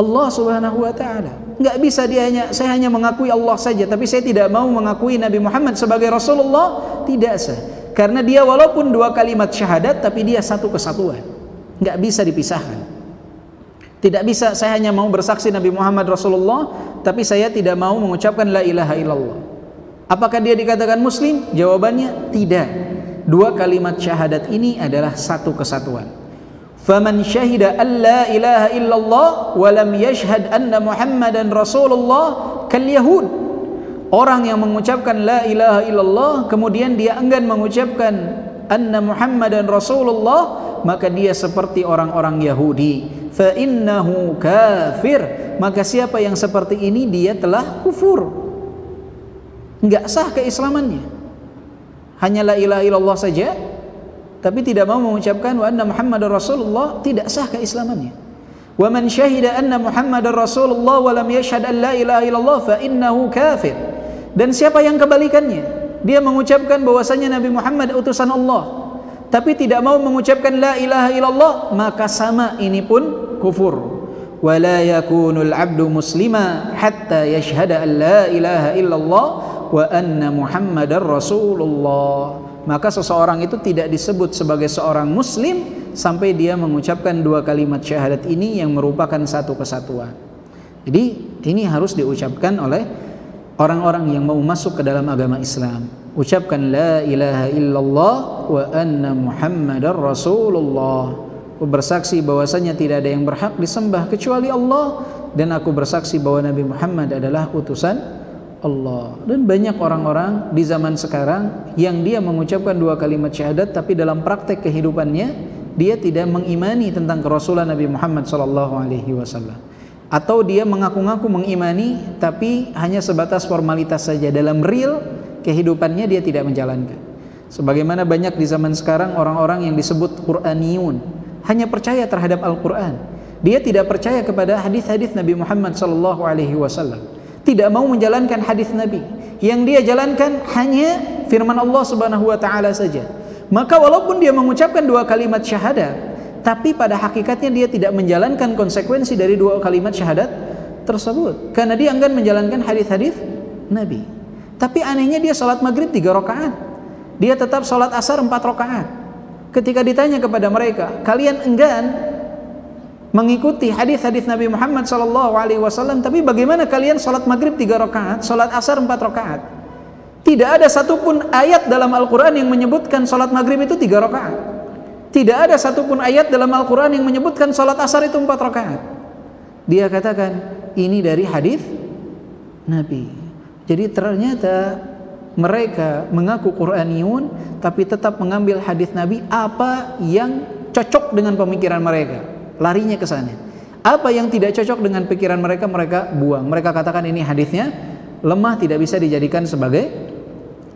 Allah Subhanahu wa taala. Enggak bisa saya hanya mengakui Allah saja, tapi saya tidak mau mengakui Nabi Muhammad sebagai Rasulullah, tidak sah. Karena dia walaupun dua kalimat syahadat, tapi dia satu kesatuan, nggak bisa dipisahkan. Tidak bisa saya hanya mau bersaksi Nabi Muhammad Rasulullah, tapi saya tidak mau mengucapkan la ilaha illallah. Apakah dia dikatakan muslim? Jawabannya tidak. Dua kalimat syahadat ini adalah satu kesatuan. Faman syahida an la ilaha illallah wa lam yashhad anna Muhammadan Rasulullah kal yahud. Orang yang mengucapkan la ilaha illallah kemudian dia enggan mengucapkan anna Muhammadan Rasulullah, maka dia seperti orang-orang Yahudi. Fa innahu kafir. Maka siapa yang seperti ini dia telah kufur. Enggak sah keislamannya. Hanya la ilaha illallah saja tapi tidak mau mengucapkan wa anna Muhammadar Rasulullah, tidak sah keislamannya. Wa man syahida anna Muhammadar Rasulullah wa lam yashhad an la ilaha illallah fa innahu kafir. Dan siapa yang kebalikannya, dia mengucapkan bahwasanya Nabi Muhammad utusan Allah tapi tidak mau mengucapkan la ilaha illallah, maka sama ini pun kufur. Wa la yakunul 'abdu muslima hatta yashhada an la ilaha illallah wa anna Muhammadar Rasulullah. Maka seseorang itu tidak disebut sebagai seorang muslim sampai dia mengucapkan dua kalimat syahadat ini yang merupakan satu kesatuan. Jadi ini harus diucapkan oleh orang-orang yang mau masuk ke dalam agama Islam. Ucapkan la ilaha illallah wa anna Muhammadar Rasulullah. Aku bersaksi bahwasanya tidak ada yang berhak disembah kecuali Allah, dan aku bersaksi bahwa Nabi Muhammad adalah utusan Allah. Dan banyak orang-orang di zaman sekarang yang dia mengucapkan dua kalimat syahadat tapi dalam praktek kehidupannya dia tidak mengimani tentang kerasulan Nabi Muhammad sallallahu alaihi wasallam. Atau dia mengaku-ngaku mengimani tapi hanya sebatas formalitas saja, dalam real kehidupannya dia tidak menjalankan. Sebagaimana banyak di zaman sekarang orang-orang yang disebut Qur'aniyun, hanya percaya terhadap Al-Quran, dia tidak percaya kepada hadis-hadis Nabi Muhammad sallallahu alaihi wasallam, tidak mau menjalankan hadis Nabi. Yang dia jalankan hanya firman Allah Subhanahu wa taala saja. Maka walaupun dia mengucapkan dua kalimat syahadat, tapi pada hakikatnya dia tidak menjalankan konsekuensi dari dua kalimat syahadat tersebut, karena dia enggan menjalankan hadis-hadis Nabi. Tapi anehnya dia sholat maghrib 3 rakaat. Dia tetap sholat asar 4 rakaat. Ketika ditanya kepada mereka, kalian enggan mengikuti hadis-hadis Nabi Muhammad SAW, tapi bagaimana kalian sholat maghrib 3 rakaat, sholat asar 4 rakaat? Tidak ada satupun ayat dalam Al-Quran yang menyebutkan sholat maghrib itu 3 rakaat. Tidak ada satupun ayat dalam Al-Quran yang menyebutkan sholat asar itu 4 rakaat. Dia katakan, ini dari hadis Nabi. Jadi ternyata mereka mengaku Qur'aniyun, tapi tetap mengambil hadis Nabi apa yang cocok dengan pemikiran mereka, larinya ke sana. Apa yang tidak cocok dengan pikiran mereka, mereka buang. Mereka katakan ini hadisnya lemah, tidak bisa dijadikan sebagai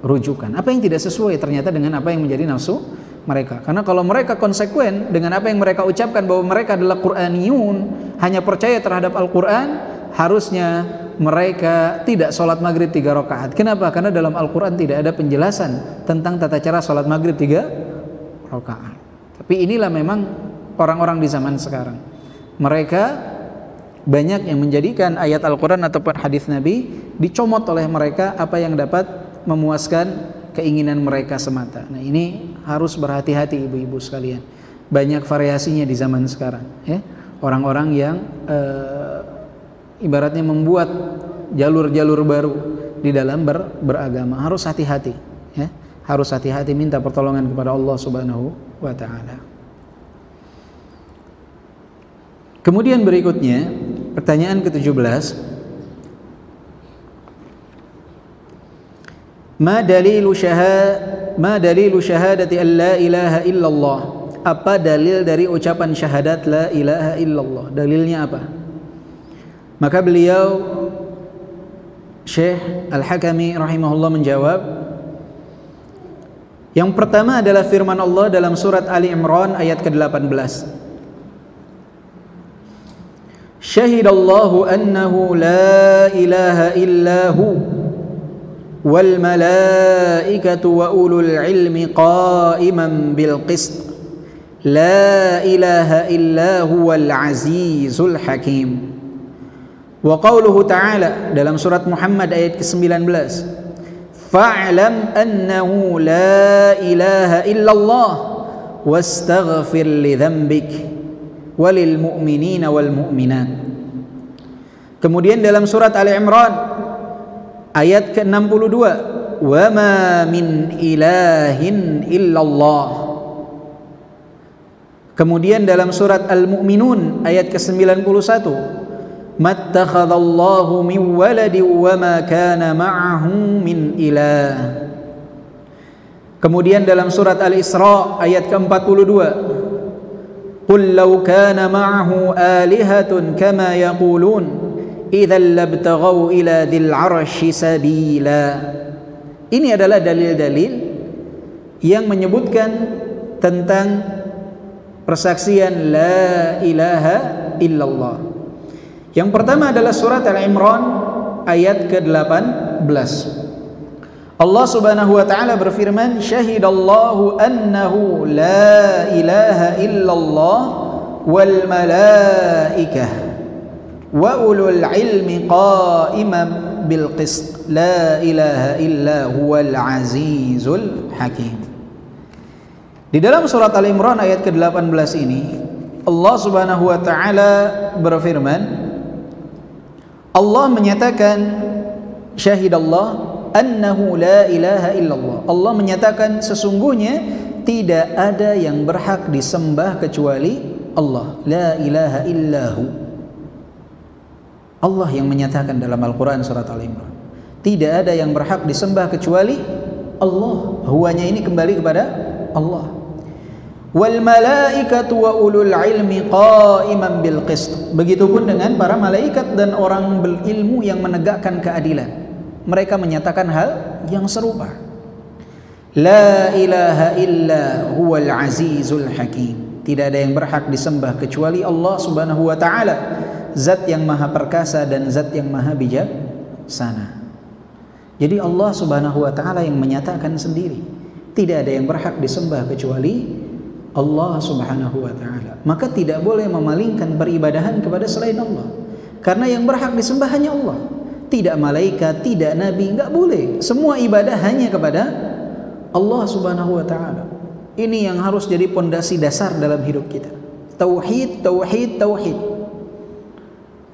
rujukan. Apa yang tidak sesuai ternyata dengan apa yang menjadi nafsu mereka. Karena kalau mereka konsekuen dengan apa yang mereka ucapkan bahwa mereka adalah Qur'aniyun, hanya percaya terhadap Al-Quran, harusnya mereka tidak sholat maghrib 3 rakaat. Kenapa? Karena dalam Al-Quran tidak ada penjelasan tentang tata cara sholat maghrib 3 rakaat. Tapi inilah memang orang-orang di zaman sekarang. Mereka banyak yang menjadikan ayat Al-Quran ataupun hadis Nabi dicomot oleh mereka apa yang dapat memuaskan keinginan mereka semata. Nah, ini harus berhati-hati ibu-ibu sekalian. Banyak variasinya di zaman sekarang, ya. Orang-orang yang ibaratnya membuat jalur-jalur baru di dalam beragama. Harus hati-hati, ya. Harus hati-hati, minta pertolongan kepada Allah Subhanahu wa taala. Kemudian berikutnya, pertanyaan ke-17. Ma dalilu syahadati an la ilaha illallah? Apa dalil dari ucapan syahadat la ilaha illallah? Dalilnya apa? Maka beliau Syekh Al-Hakami rahimahullah menjawab, yang pertama adalah firman Allah dalam surat Ali Imran ayat ke-18. Syahidallahu annahu la ilaha illahu wal malaikatu wa ulul ilmi qa'iman bil qist la ilaha illahu wal azizul hakim. Wa qauluhu ta'ala dalam surat Muhammad ayat ke-19, fa'lam annahu la ilaha illallah wastaghfir li dhanbik walil mu'minina wal mu'minat. Kemudian dalam surat Ali Imran ayat ke-62, wa ma min ilahin illallah. Kemudian dalam surat Al-Mu'minun ayat ke-91, mattakhadallahu min waladin wa ma kana ma'ahu min ilah. Kemudian dalam surat Al-Isra ayat ke-42, qul law kana ma'ahu alihatun kama yaqulun idzal labtaghaw ila dzil 'arsy sabila. Ini adalah dalil-dalil yang menyebutkan tentang persaksian la ilaha illallah. Yang pertama adalah surat Al-Imran ayat ke-18. Allah Subhanahu wa taala berfirman, syahidallahu annahu la ilaha illallah wal malaikah wa ulul ilmi qa'iman bil qist la ilaha illa huwal azizul hakim. Di dalam surat Al-Imran ayat ke-18 ini Allah Subhanahu wa taala berfirman, Allah menyatakan syahidallah annahu la ilaha illallah. Allah menyatakan sesungguhnya tidak ada yang berhak disembah kecuali Allah. La ilaha illahu. Allah yang menyatakan dalam Al-Quran surat Al-Imran, tidak ada yang berhak disembah kecuali Allah. Huwanya ini kembali kepada Allah. Wal malaikatu wa ulul ilmi qa'iman bil qist. Begitupun dengan para malaikat dan orang berilmu yang menegakkan keadilan. Mereka menyatakan hal yang serupa. La ilaha illa huwal azizul hakim. Tidak ada yang berhak disembah kecuali Allah Subhanahu wa taala, zat yang maha perkasa dan zat yang maha bijaksana. Jadi Allah Subhanahu wa taala yang menyatakan sendiri, tidak ada yang berhak disembah kecuali Allah Subhanahu wa taala. Maka tidak boleh memalingkan peribadahan kepada selain Allah, karena yang berhak disembah hanya Allah. tidak malaikat, tidak nabi, enggak boleh. Semua ibadah hanya kepada Allah Subhanahu wa taala. Ini yang harus jadi pondasi dasar dalam hidup kita. Tauhid, tauhid, tauhid.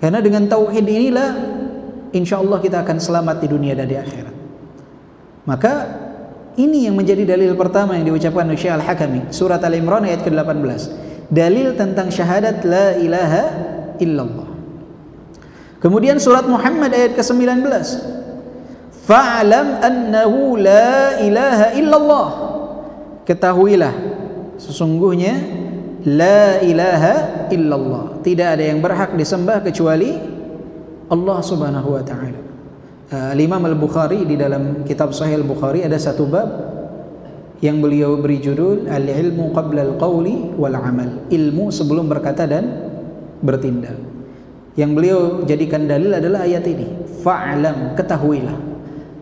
Karena dengan tauhid inilah insyaallah kita akan selamat di dunia dan di akhirat. Maka ini yang menjadi dalil pertama yang diucapkan oleh Syekh Al-Hakami, surat Al-Imran ayat ke-18. Dalil tentang syahadat la ilaha illallah. Kemudian surat Muhammad ayat ke-19. Fa'lam annahu la ilaha illallah. Ketahuilah sesungguhnya la ilaha illallah, tidak ada yang berhak disembah kecuali Allah Subhanahu wa taala. Al-Imam Al-Bukhari di dalam kitab Sahih Al-Bukhari ada satu bab yang beliau beri judul Al-ilmu qabla al-qawli wal amal. Ilmu sebelum berkata dan bertindak. Yang beliau jadikan dalil adalah ayat ini. Fa'lam, ketahuilah,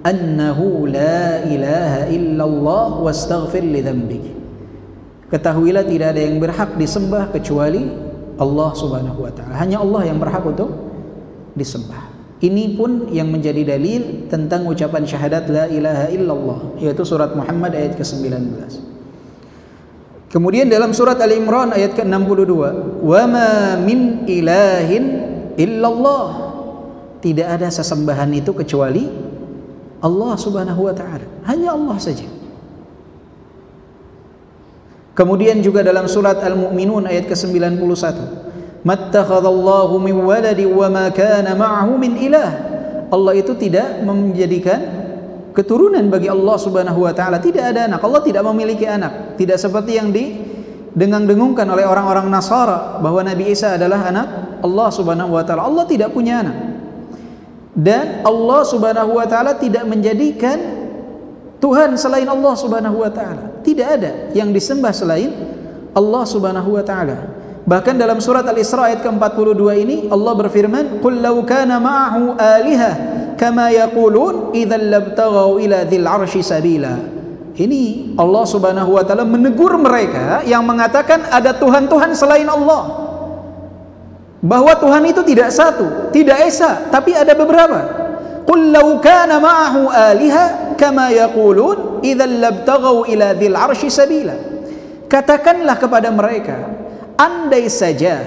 annahu la ilaha illallah wastaghfir li dzambik. Ketahuilah tidak ada yang berhak disembah kecuali Allah Subhanahu wa taala. Hanya Allah yang berhak untuk disembah. Ini pun yang menjadi dalil tentang ucapan syahadat la ilaha illallah, yaitu surat Muhammad ayat ke-19. Kemudian dalam surat Al-Imran ayat ke-62, wa ma min ilahin illallah, tidak ada sesembahan itu kecuali Allah Subhanahu wa taala, hanya Allah saja. Kemudian juga dalam surat Al-Mu'minun ayat ke-91, mattakhadallahu min waladi wa ma kana ma'ahu min ilah. Allah itu tidak menjadikan keturunan bagi Allah Subhanahu wa taala, tidak ada anak. Allah tidak memiliki anak, tidak seperti yang didengung-dengungkan oleh orang-orang Nasara bahwa Nabi Isa adalah anak Allah Subhanahu wa taala. Allah tidak punya anak. Dan Allah Subhanahu wa taala tidak menjadikan Tuhan selain Allah Subhanahu wa taala. Tidak ada yang disembah selain Allah Subhanahu wa taala. Bahkan dalam surat Al-Isra ayat ke-42 ini Allah berfirman, "Qul law kana ma'ahu alihah kama yaqulun idzal labtaghaw ila dzil 'arsy sabila." Ini Allah Subhanahu wa taala menegur mereka yang mengatakan ada tuhan-tuhan selain Allah. Bahwa Tuhan itu tidak satu, tidak esa, tapi ada beberapa. Qul law kana ma'ahu aliha kama yaqulun idzal labtaghaw ila dzil 'arsy sabila. Katakanlah kepada mereka, andai saja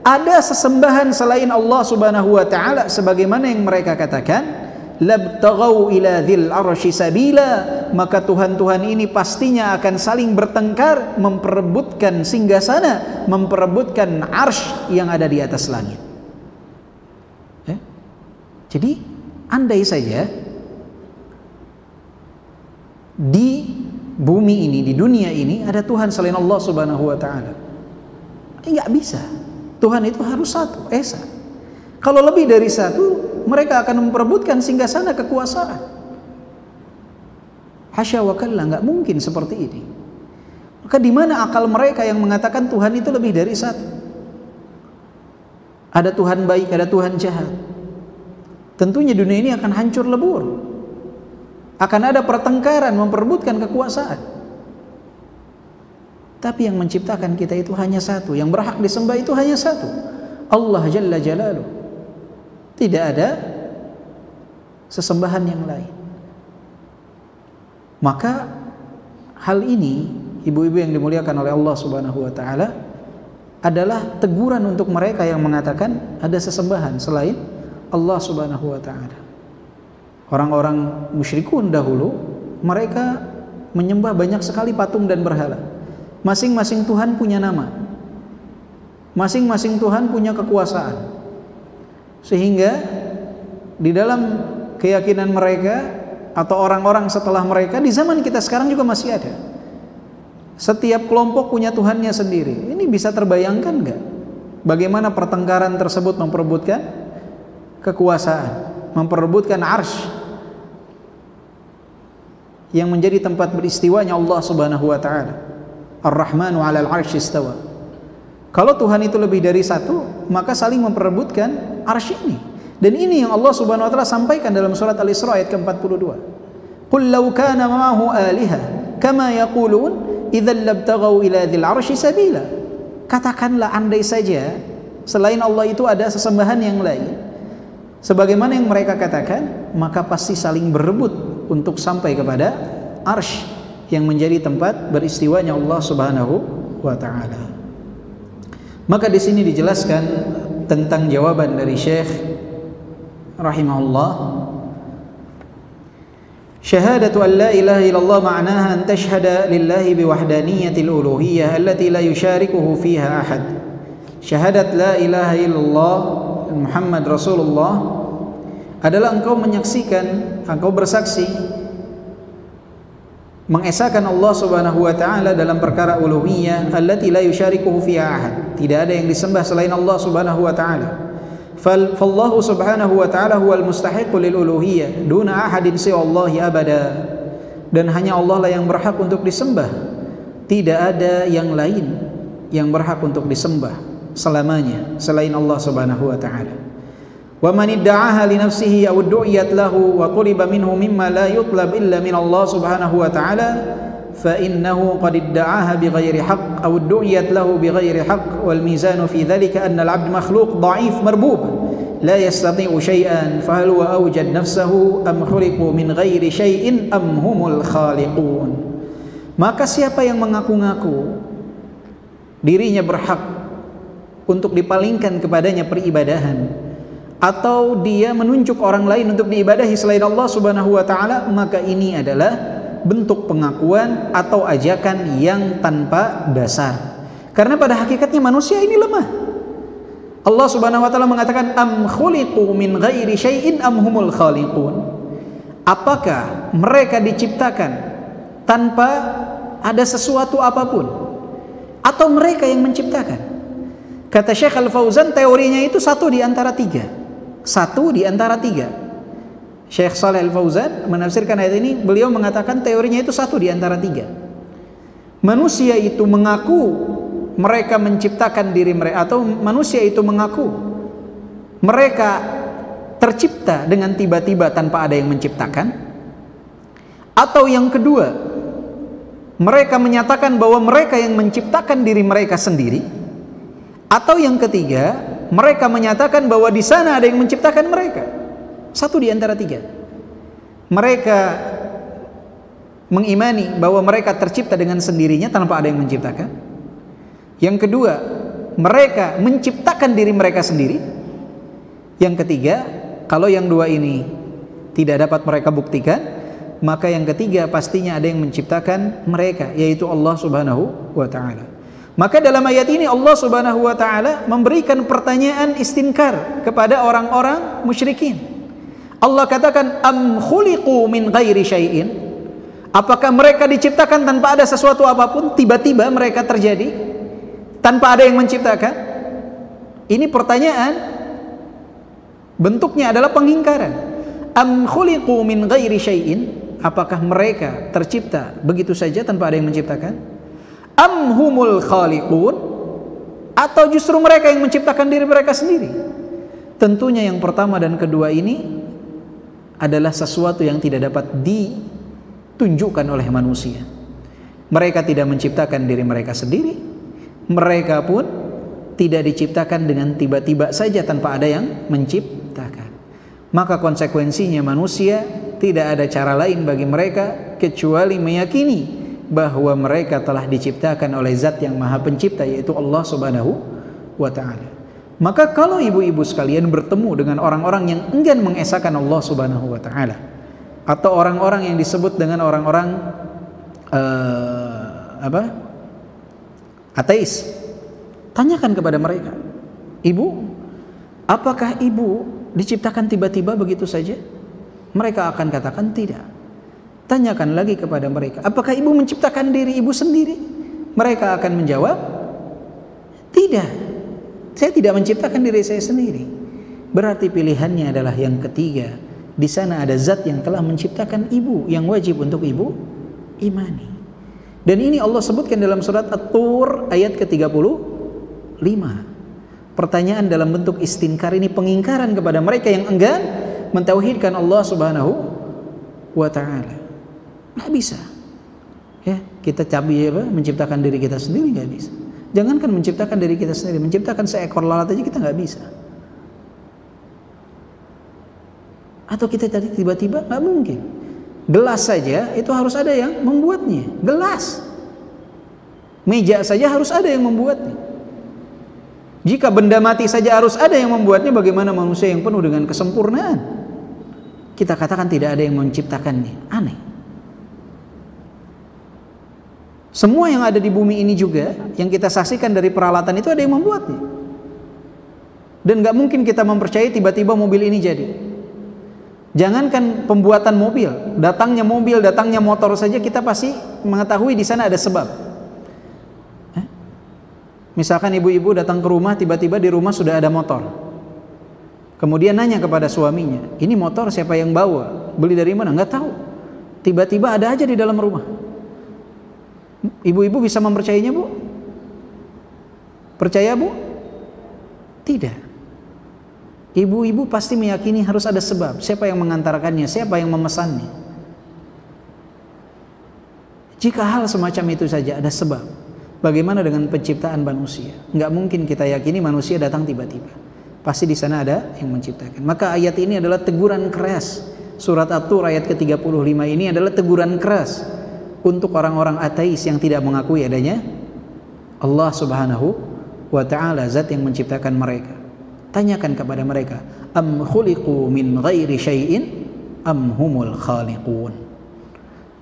ada sesembahan selain Allah Subhanahu wa taala sebagaimana yang mereka katakan, labtaghaw ila dzil 'arsy sabila, maka tuhan-tuhan ini pastinya akan saling bertengkar, memperebutkan singgasana, memperebutkan arsy yang ada di atas langit. Jadi andai saja di bumi ini, di dunia ini ada Tuhan selain Allah Subhanahu wa taala, enggak bisa. Tuhan itu harus satu, esa. Kalau lebih dari satu, mereka akan memperebutkan singgasana kekuasaan. Hasya wa kalla, enggak mungkin seperti ini. Maka di mana akal mereka yang mengatakan Tuhan itu lebih dari satu? Ada Tuhan baik, ada Tuhan jahat. Tentunya dunia ini akan hancur lebur. Akan ada pertengkaran, memperebutkan kekuasaan. Tapi yang menciptakan kita itu hanya satu, yang berhak disembah itu hanya satu, Allah Jalla Jalaluh. Tidak ada sesembahan yang lain. Maka hal ini, ibu-ibu yang dimuliakan oleh Allah Subhanahu wa taala, adalah teguran untuk mereka yang mengatakan ada sesembahan selain Allah Subhanahu wa taala. Orang-orang musyrikun dahulu, mereka menyembah banyak sekali patung dan berhala. Masing-masing Tuhan punya nama, masing-masing Tuhan punya kekuasaan, sehingga di dalam keyakinan mereka atau orang-orang setelah mereka, di zaman kita sekarang juga masih ada. Setiap kelompok punya Tuhannya sendiri. Ini bisa terbayangkan nggak? Bagaimana pertengkaran tersebut memperebutkan kekuasaan, memperebutkan arsy yang menjadi tempat beristiwanya Allah Subhanahu wa taala. Ar-Rahmanu 'alal 'arsy istawa. Kalau Tuhan itu lebih dari satu, maka saling memperebutkan arsy ini. Dan ini yang Allah Subhanahu wa taala sampaikan dalam surat Al-Isra ayat ke-42. Qul law kana ma'ahu aliha kama yaqulun idzal labtaghaw ila dzil 'arsy sabila. Katakanlah andai saja selain Allah itu ada sesembahan yang lain, sebagaimana yang mereka katakan, maka pasti saling berebut untuk sampai kepada arsy yang menjadi tempat beristiwanya Allah Subhanahu wa taala. Maka di sini dijelaskan tentang jawaban dari Syekh rahimahullah, syahadatu an la ilaha illallah ma'naha an tashhada lillahi biwahdaniyatil uluhiyyah allati la yusyarikuhu fiha ahad. Syahadat la ilaha illallah Muhammad Rasulullah adalah engkau menyaksikan, engkau bersaksi mengesahkan Allah Subhanahu wa taala dalam perkara uluhiyah allati la yusyarikuhu fiha ahad. Tidak ada yang disembah selain Allah Subhanahu wa taala. Fallahu Subhanahu wa taala huwal mustahiqu lil uluhiyah duna ahadin siwallahi abada. Dan hanya Allah lah yang berhak untuk disembah. Tidak ada yang lain yang berhak untuk disembah selamanya selain Allah Subhanahu wa taala. Wa man idda'aha li nafsihi aw du'iyat lahu wa tuliba minhu mimma la yutlab illa min Allah Subhanahu wa ta'ala fa innahu qad idda'aha bighairi haqq aw du'iyat lahu bighairi haqq wal mizanu fi dhalika anna al 'abd makhluq dha'if marbub la yastati'u shay'an fa hal huwa awjad nafsahu am khuliqu min ghairi shay'in am humul khaliqun. Maka siapa yang mengaku-ngaku dirinya berhak untuk dipalingkan kepadanya peribadahan, atau dia menunjuk orang lain untuk diibadahi selain Allah Subhanahu wa taala, maka ini adalah bentuk pengakuan atau ajakan yang tanpa dasar. Karena pada hakikatnya manusia ini lemah. Allah Subhanahu wa taala mengatakan am khuliqu min ghairi syai'in am humul khaliqun. Apakah mereka diciptakan tanpa ada sesuatu apapun, atau mereka yang menciptakan? Kata Syekh Al-Fauzan, teorinya itu satu di antara tiga. Satu di antara tiga. Syekh Shalih Al-Fauzan menafsirkan ayat ini, beliau mengatakan teorinya itu satu di antara tiga. Manusia itu mengaku mereka menciptakan diri mereka, atau manusia itu mengaku mereka tercipta dengan tiba-tiba tanpa ada yang menciptakan. Atau yang kedua, mereka menyatakan bahwa mereka yang menciptakan diri mereka sendiri. Atau yang ketiga, mereka menyatakan bahwa di sana ada yang menciptakan mereka. Satu di antara tiga. Mereka mengimani bahwa mereka tercipta dengan sendirinya tanpa ada yang menciptakan. Yang kedua, mereka menciptakan diri mereka sendiri. Yang ketiga, kalau yang dua ini tidak dapat mereka buktikan, maka yang ketiga pastinya ada yang menciptakan mereka, yaitu Allah Subhanahu wa ta'ala. Maka dalam ayat ini Allah Subhanahu wa taala memberikan pertanyaan istinkar kepada orang-orang musyrikin. Allah katakan am khuliqu min ghairi syai'in. Apakah mereka diciptakan tanpa ada sesuatu apapun, tiba-tiba mereka terjadi tanpa ada yang menciptakan? Ini pertanyaan, bentuknya adalah pengingkaran. Am khuliqu min ghairi syai'in. Apakah mereka tercipta begitu saja tanpa ada yang menciptakan? Am humul khaliqun, atau justru mereka yang menciptakan diri mereka sendiri? Tentunya yang pertama dan kedua ini adalah sesuatu yang tidak dapat ditunjukkan oleh manusia. Mereka tidak menciptakan diri mereka sendiri. Mereka pun tidak diciptakan dengan tiba-tiba saja tanpa ada yang menciptakan. Maka konsekuensinya manusia tidak ada cara lain bagi mereka kecuali meyakini bahwa mereka telah diciptakan oleh zat yang maha pencipta, yaitu Allah Subhanahu wa ta'ala. Maka kalau ibu-ibu sekalian bertemu dengan orang-orang yang enggan mengesahkan Allah Subhanahu wa ta'ala, atau orang-orang yang disebut dengan orang-orang ateis, tanyakan kepada mereka, ibu, apakah ibu diciptakan tiba-tiba begitu saja? Mereka akan katakan tidak. Tanyakan lagi kepada mereka, apakah ibu menciptakan diri ibu sendiri? Mereka akan menjawab, tidak, saya tidak menciptakan diri saya sendiri. Berarti pilihannya adalah yang ketiga. Di sana ada zat yang telah menciptakan ibu, yang wajib untuk ibu imani. Dan ini Allah sebutkan dalam surat At-Tur ayat ke-35. Pertanyaan dalam bentuk istinkar ini pengingkaran kepada mereka yang enggan mentauhidkan Allah Subhanahu wa ta'ala. Nggak bisa, ya, kita menciptakan diri kita sendiri, nggak bisa. Jangankan menciptakan diri kita sendiri, menciptakan seekor lalat aja kita nggak bisa. Atau kita tadi tiba-tiba? Nggak mungkin. Gelas saja itu harus ada yang membuatnya. Gelas. Meja saja harus ada yang membuatnya. Jika benda mati saja harus ada yang membuatnya, bagaimana manusia yang penuh dengan kesempurnaan? Kita katakan tidak ada yang menciptakannya. Aneh. Semua yang ada di bumi ini juga, yang kita saksikan dari peralatan itu ada yang membuatnya. Dan gak mungkin kita mempercayai tiba-tiba mobil ini jadi. Jangankan pembuatan mobil, datangnya motor saja kita pasti mengetahui di sana ada sebab. Misalkan ibu-ibu datang ke rumah, tiba-tiba di rumah sudah ada motor. Kemudian nanya kepada suaminya, ini motor siapa yang bawa? Beli dari mana? Nggak tahu. Tiba-tiba ada aja di dalam rumah. Ibu-ibu bisa mempercayainya, Bu? Percaya, Bu? Tidak. Ibu-ibu pasti meyakini harus ada sebab. Siapa yang mengantarkannya? Siapa yang memesannya? Jika hal semacam itu saja ada sebab, bagaimana dengan penciptaan manusia? Nggak mungkin kita yakini manusia datang tiba-tiba. Pasti di sana ada yang menciptakan. Maka ayat ini adalah teguran keras. Surat At-Tur ayat ke-35 ini adalah teguran keras untuk orang-orang ateis yang tidak mengakui adanya Allah Subhanahu wa ta'ala, zat yang menciptakan mereka. Tanyakan kepada mereka, am khuliqu min ghairi syai'in am humul khaliqun.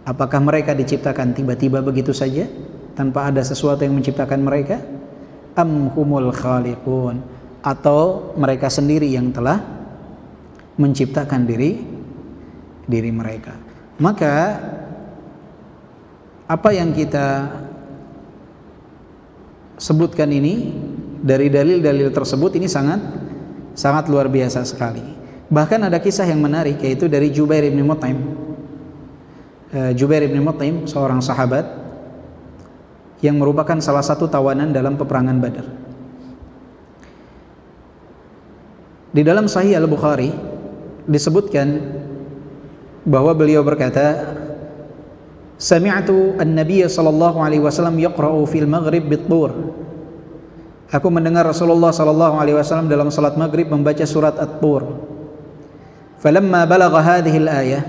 Apakah mereka diciptakan tiba-tiba begitu saja tanpa ada sesuatu yang menciptakan mereka? Am humul khaliqun, atau mereka sendiri yang telah menciptakan diri mereka. Maka apa yang kita sebutkan ini dari dalil-dalil tersebut ini sangat luar biasa sekali. Bahkan ada kisah yang menarik, yaitu dari Jubair bin Mut'im. Jubair bin Mut'im seorang sahabat yang merupakan salah satu tawanan dalam peperangan Badar. Di dalam Sahih Al-Bukhari disebutkan bahwa beliau berkata, sami'tu an-nabiy sallallahu alaihi wasallam yaqra'u fil maghrib bit-tur. Aku mendengar Rasulullah sallallahu alaihi wasallam dalam salat maghrib membaca surat At-Tur. Falamma balagha hadhihi al-ayah,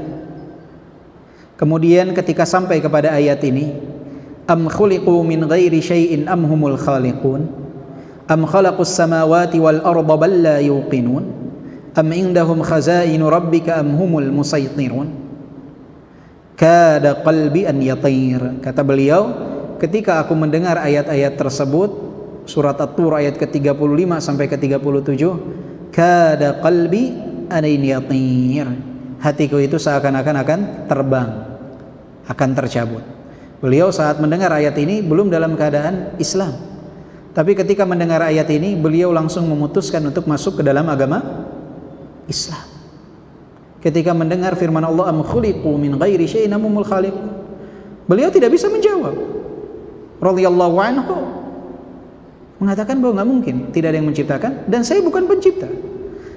kemudian ketika sampai kepada ayat ini, am khuliqu min ghairi syai'in am humul khaliqun am khalaqus samawati wal arda bal la yuqinun am indahum khazainu rabbika am humul musaytirun kada qalbi an yatir. Kata beliau, ketika aku mendengar ayat-ayat tersebut, surat At-Tur ayat ke-35 sampai ke-37, kada qalbi an yatir, hatiku itu seakan-akan akan terbang, akan tercabut. Beliau saat mendengar ayat ini belum dalam keadaan Islam, tapi ketika mendengar ayat ini beliau langsung memutuskan untuk masuk ke dalam agama Islam. Ketika mendengar firman Allah, am khuliqu min ghairi syai'in am humul khaliqun, beliau tidak bisa menjawab. Radhiyallahu anhu mengatakan bahwa nggak mungkin, tidak ada yang menciptakan dan saya bukan pencipta.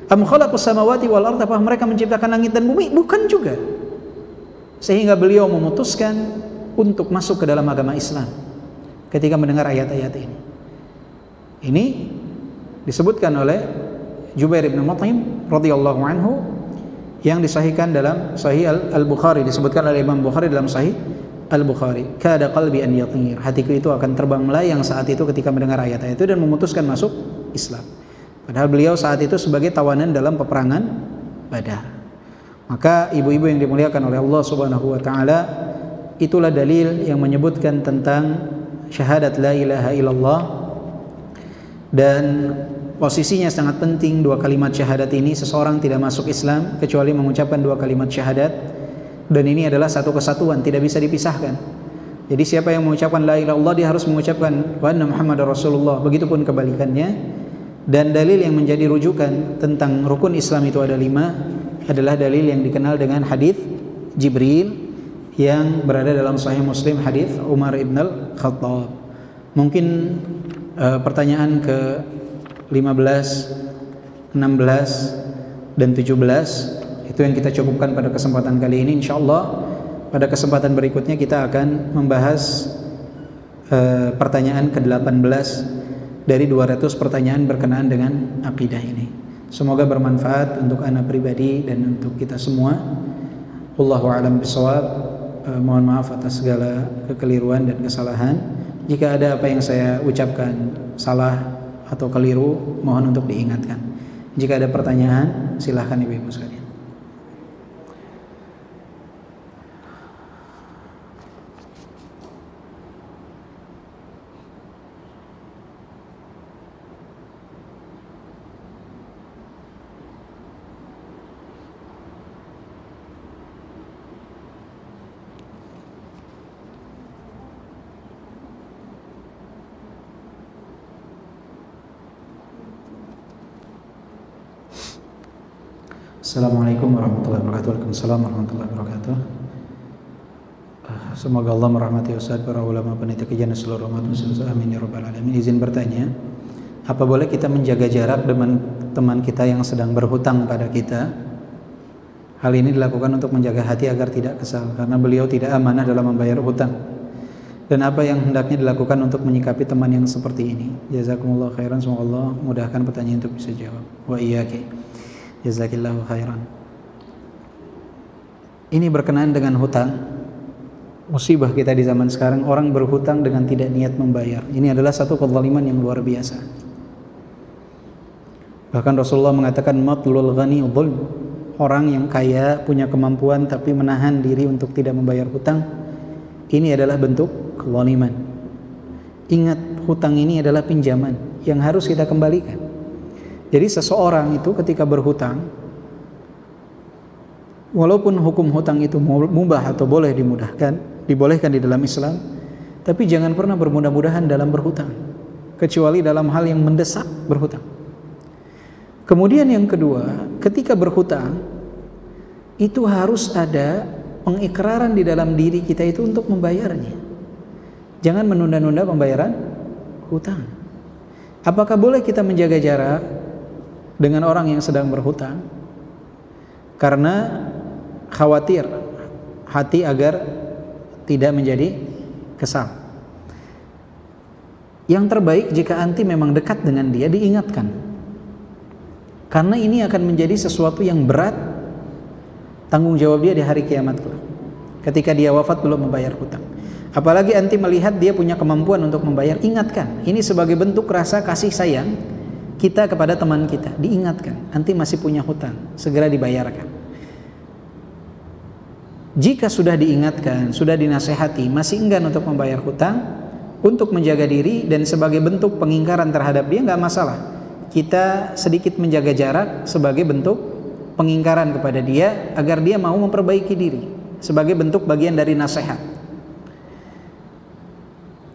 Am khalaqus samawati wal ardh, apa mereka menciptakan langit dan bumi? Bukan juga. Sehingga beliau memutuskan untuk masuk ke dalam agama Islam ketika mendengar ayat-ayat ini. Ini disebutkan oleh Jubair bin Mut'im radhiyallahu anhu, yang disahihkan dalam Sahih Al-Bukhari, disebutkan oleh Imam Bukhari dalam Sahih Al-Bukhari, kada qalbi an yatir, hatiku itu akan terbang melayang saat itu ketika mendengar ayat-ayat itu dan memutuskan masuk Islam. Padahal beliau saat itu sebagai tawanan dalam peperangan Badar. Maka ibu-ibu yang dimuliakan oleh Allah Subhanahu wa taala, itulah dalil yang menyebutkan tentang syahadat la ilaha illallah, dan posisinya sangat penting dua kalimat syahadat ini. Seseorang tidak masuk Islam kecuali mengucapkan dua kalimat syahadat, dan ini adalah satu kesatuan, tidak bisa dipisahkan. Jadi siapa yang mengucapkan la ilaha illallah, dia harus mengucapkan wa anna Muhammadar Rasulullah, begitupun kebalikannya. Dan dalil yang menjadi rujukan tentang rukun Islam itu ada 5 adalah dalil yang dikenal dengan hadis Jibril yang berada dalam Sahih Muslim, hadis Umar ibn al-Khattab. Mungkin pertanyaan ke 15, 16 dan 17 itu yang kita cukupkan pada kesempatan kali ini. Insyaallah pada kesempatan berikutnya kita akan membahas pertanyaan ke-18 dari 200 pertanyaan berkenaan dengan akidah ini. Semoga bermanfaat untuk ana pribadi dan untuk kita semua. Wallahu a'lam bishawab. Mohon maaf atas segala kekeliruan dan kesalahan. Jika ada apa yang saya ucapkan salah atau keliru, mohon untuk diingatkan. Jika ada pertanyaan, silahkan ibu-ibu sekalian. Assalamualaikum warahmatullahi wabarakatuh. Waalaikumsalam warahmatullahi wabarakatuh. Semoga Allah merahmati Ustaz, para ulama, panitia kajian seluruh umat muslim. Amin ya rabbal alamin. Izin bertanya, apa boleh kita menjaga jarak dengan teman kita yang sedang berhutang pada kita? Hal ini dilakukan untuk menjaga hati agar tidak kesal karena beliau tidak amanah dalam membayar hutang. Dan apa yang hendaknya dilakukan untuk menyikapi teman yang seperti ini? Jazakumullah khairan. Semoga Allah mudahkan pertanyaan untuk bisa jawab. Wa iyyaki. Jazakillahu khairan. Ini berkenaan dengan hutang. Musibah kita di zaman sekarang, orang berhutang dengan tidak niat membayar. Ini adalah satu kezaliman yang luar biasa. Bahkan Rasulullah mengatakan matlul ghani dzulm. Orang yang kaya punya kemampuan tapi menahan diri untuk tidak membayar hutang, ini adalah bentuk kezaliman. Ingat, hutang ini adalah pinjaman yang harus kita kembalikan. Jadi seseorang itu ketika berhutang, walaupun hukum hutang itu mubah atau boleh dibolehkan di dalam Islam, tapi jangan pernah bermudah-mudahan dalam berhutang, kecuali dalam hal yang mendesak berhutang. Kemudian yang kedua, ketika berhutang, itu harus ada pengikraran di dalam diri kita itu untuk membayarnya. Jangan menunda-nunda pembayaran hutang. Apakah boleh kita menjaga jarak dengan orang yang sedang berhutang karena khawatir hati agar tidak menjadi kesal? Yang terbaik jika anti memang dekat dengan dia, diingatkan, karena ini akan menjadi sesuatu yang berat tanggung jawab dia di hari kiamat kelak ketika dia wafat belum membayar hutang. Apalagi anti melihat dia punya kemampuan untuk membayar, ingatkan. Ini sebagai bentuk rasa kasih sayang kita kepada teman kita, diingatkan, anti masih punya hutang, segera dibayarkan. Jika sudah diingatkan, sudah dinasehati, masih enggan untuk membayar hutang, untuk menjaga diri dan sebagai bentuk pengingkaran terhadap dia, nggak masalah. Kita sedikit menjaga jarak sebagai bentuk pengingkaran kepada dia agar dia mau memperbaiki diri, sebagai bentuk bagian dari nasihat.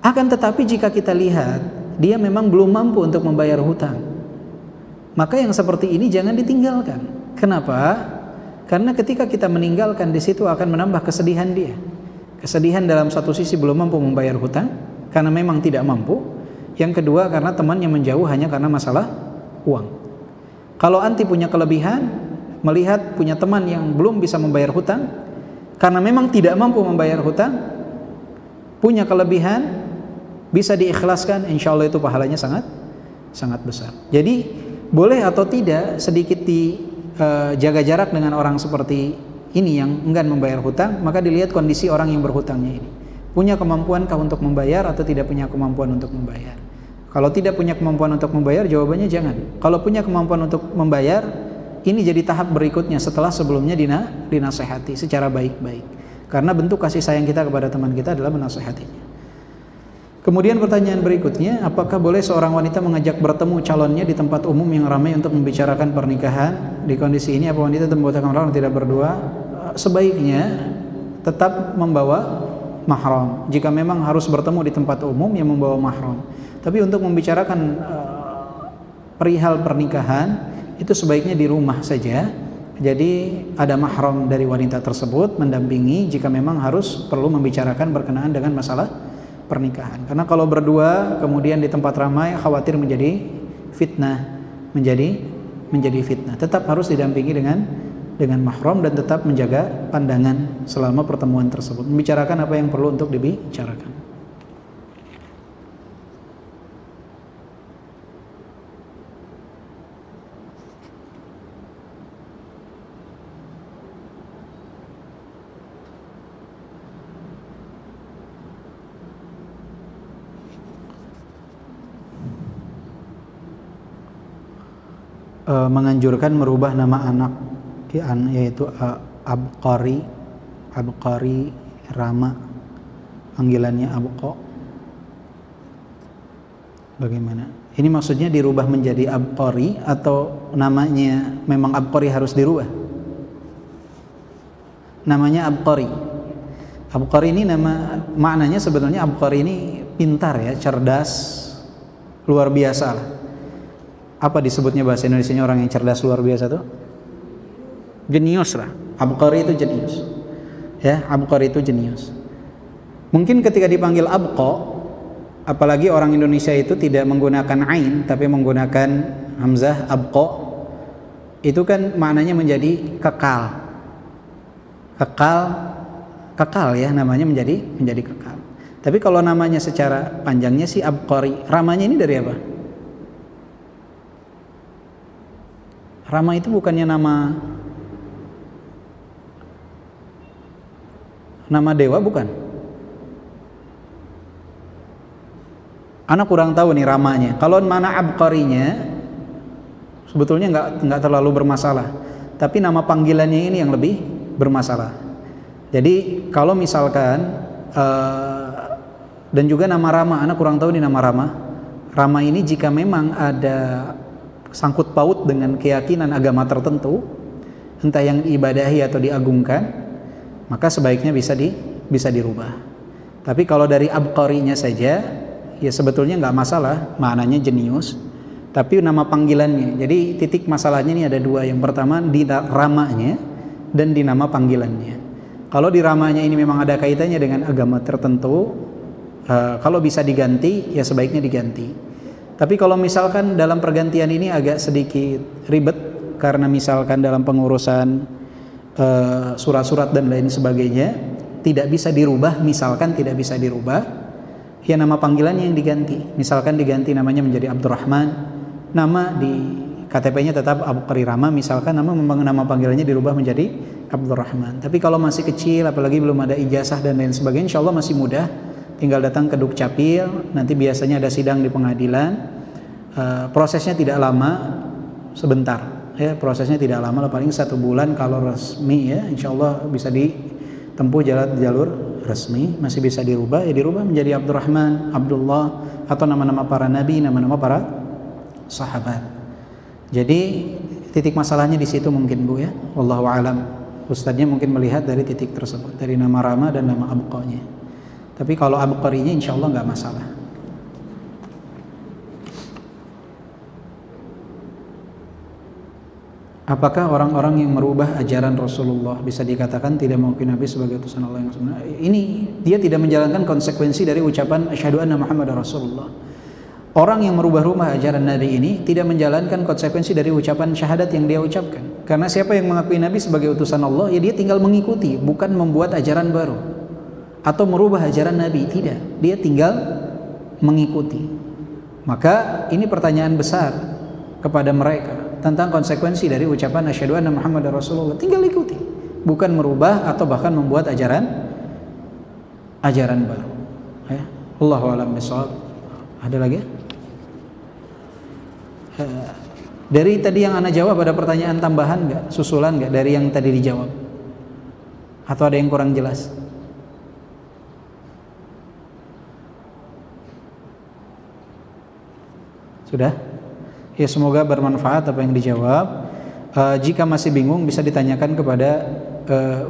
Akan tetapi jika kita lihat dia memang belum mampu untuk membayar hutang, maka yang seperti ini jangan ditinggalkan. Kenapa? Karena ketika kita meninggalkan, di situ akan menambah kesedihan dia. Kesedihan dalam satu sisi belum mampu membayar hutang karena memang tidak mampu. Yang kedua karena temannya menjauh hanya karena masalah uang. Kalau anti punya kelebihan, melihat punya teman yang belum bisa membayar hutang karena memang tidak mampu membayar hutang, punya kelebihan, bisa diikhlaskan, insya Allah itu pahalanya sangat besar. Jadi boleh atau tidak sedikit dijaga jarak dengan orang seperti ini yang enggan membayar hutang, maka dilihat kondisi orang yang berhutangnya ini. Punya kemampuankah untuk membayar atau tidak punya kemampuan untuk membayar? Kalau tidak punya kemampuan untuk membayar, jawabannya jangan. Kalau punya kemampuan untuk membayar, ini jadi tahap berikutnya setelah sebelumnya dinasehati secara baik-baik. Karena bentuk kasih sayang kita kepada teman kita adalah menasehatinya. Kemudian pertanyaan berikutnya, apakah boleh seorang wanita mengajak bertemu calonnya di tempat umum yang ramai untuk membicarakan pernikahan? Di kondisi ini apa wanita membutuhkan orang tidak berdua? Sebaiknya tetap membawa mahram. Jika memang harus bertemu di tempat umum, yang membawa mahram. Tapi untuk membicarakan perihal pernikahan, itu sebaiknya di rumah saja. Jadi ada mahram dari wanita tersebut mendampingi jika memang harus perlu membicarakan berkenaan dengan masalah pernikahan. Karena kalau berdua kemudian di tempat ramai, khawatir menjadi fitnah, menjadi fitnah. Tetap harus didampingi dengan mahram dan tetap menjaga pandangan selama pertemuan tersebut, membicarakan apa yang perlu untuk dibicarakan. menganjurkan merubah nama anak yaitu Abqari Rama, panggilannya Abqa. Bagaimana? Ini maksudnya dirubah menjadi Abqari atau namanya memang Abqari harus dirubah? Namanya Abqari. Abqari ini maknanya sebenarnya Abqari ini pintar ya, cerdas, luar biasa lah. Apa disebutnya bahasa Indonesianya orang yang cerdas luar biasa tuh? Jenius lah. Abqari itu jenius. Ya, Abqari itu jenius. Mungkin ketika dipanggil Abqa, apalagi orang Indonesia itu tidak menggunakan ain tapi menggunakan hamzah abqa, itu kan maknanya menjadi kekal ya, namanya menjadi kekal. Tapi kalau namanya secara panjangnya sih Abqari. Ramanya ini dari apa? Rama itu bukannya nama dewa, bukan? Anak kurang tahu nih ramanya. Kalau mana Abqarinya sebetulnya nggak terlalu bermasalah, tapi nama panggilannya ini yang lebih bermasalah. Jadi kalau misalkan dan juga nama Rama, anak kurang tahu nih nama Rama. Rama ini jika memang ada sangkut paut dengan keyakinan agama tertentu, entah yang diibadahi atau diagungkan, maka sebaiknya bisa dirubah. Tapi kalau dari Abqarinya saja, ya sebetulnya nggak masalah, maknanya jenius. Tapi nama panggilannya, jadi titik masalahnya ini ada dua. Yang pertama di ramanya dan di nama panggilannya. Kalau di ramanya ini memang ada kaitannya dengan agama tertentu, kalau bisa diganti, ya sebaiknya diganti. Tapi kalau misalkan dalam pergantian ini agak sedikit ribet, karena misalkan dalam pengurusan surat-surat dan lain sebagainya tidak bisa dirubah, ya nama panggilannya yang diganti. Misalkan diganti namanya menjadi Abdurrahman, nama di KTP-nya tetap Abqari Rama, misalkan nama panggilannya dirubah menjadi Abdurrahman. Tapi kalau masih kecil, apalagi belum ada ijazah dan lain sebagainya, insya Allah masih mudah. Tinggal datang ke Dukcapil, nanti biasanya ada sidang di pengadilan. Prosesnya tidak lama, sebentar. Ya, prosesnya tidak lama, paling 1 bulan kalau resmi ya, insya Allah bisa ditempuh jalur resmi, masih bisa dirubah, ya dirubah menjadi Abdurrahman, Abdullah, atau nama-nama para nabi, nama-nama para sahabat. Jadi titik masalahnya di situ mungkin Bu ya, wallahu alam. Ustadznya mungkin melihat dari titik tersebut, dari nama Rama dan nama Abqanya. Tapi kalau Abqarinya insya Allah nggak masalah. Apakah orang-orang yang merubah ajaran Rasulullah bisa dikatakan tidak mengakui Nabi sebagai utusan Allah yang sebenarnya? Ini dia tidak menjalankan konsekuensi dari ucapan asyhadu anna Muhammadar Rasulullah. Orang yang merubah-rubah ajaran Nabi ini tidak menjalankan konsekuensi dari ucapan syahadat yang dia ucapkan. Karena siapa yang mengakui Nabi sebagai utusan Allah, ya dia tinggal mengikuti, bukan membuat ajaran baru atau merubah ajaran Nabi, tidak. Dia tinggal mengikuti. Maka ini pertanyaan besar kepada mereka tentang konsekuensi dari ucapan asyhadu anna Muhammadar Rasulullah. Tinggal ikuti, bukan merubah atau bahkan membuat ajaran baru. Ya. Allahu a'lam bishawab. Ada lagi? Dari tadi yang ana jawab ada pertanyaan tambahan nggak, susulan nggak dari yang tadi dijawab? Atau ada yang kurang jelas? Sudah? Ya semoga bermanfaat apa yang dijawab. Jika masih bingung bisa ditanyakan kepada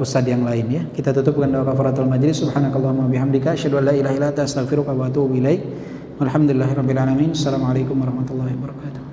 ustadz yang lain ya. Kita tutup dengan doa kafaratul majlis. Subhanakallahumma bihamdika asyhadu an la ilaha illa anta astaghfiruka wa atubu ilaik. Walhamdulillahirabbil alamin. Assalamualaikum warahmatullahi wabarakatuh.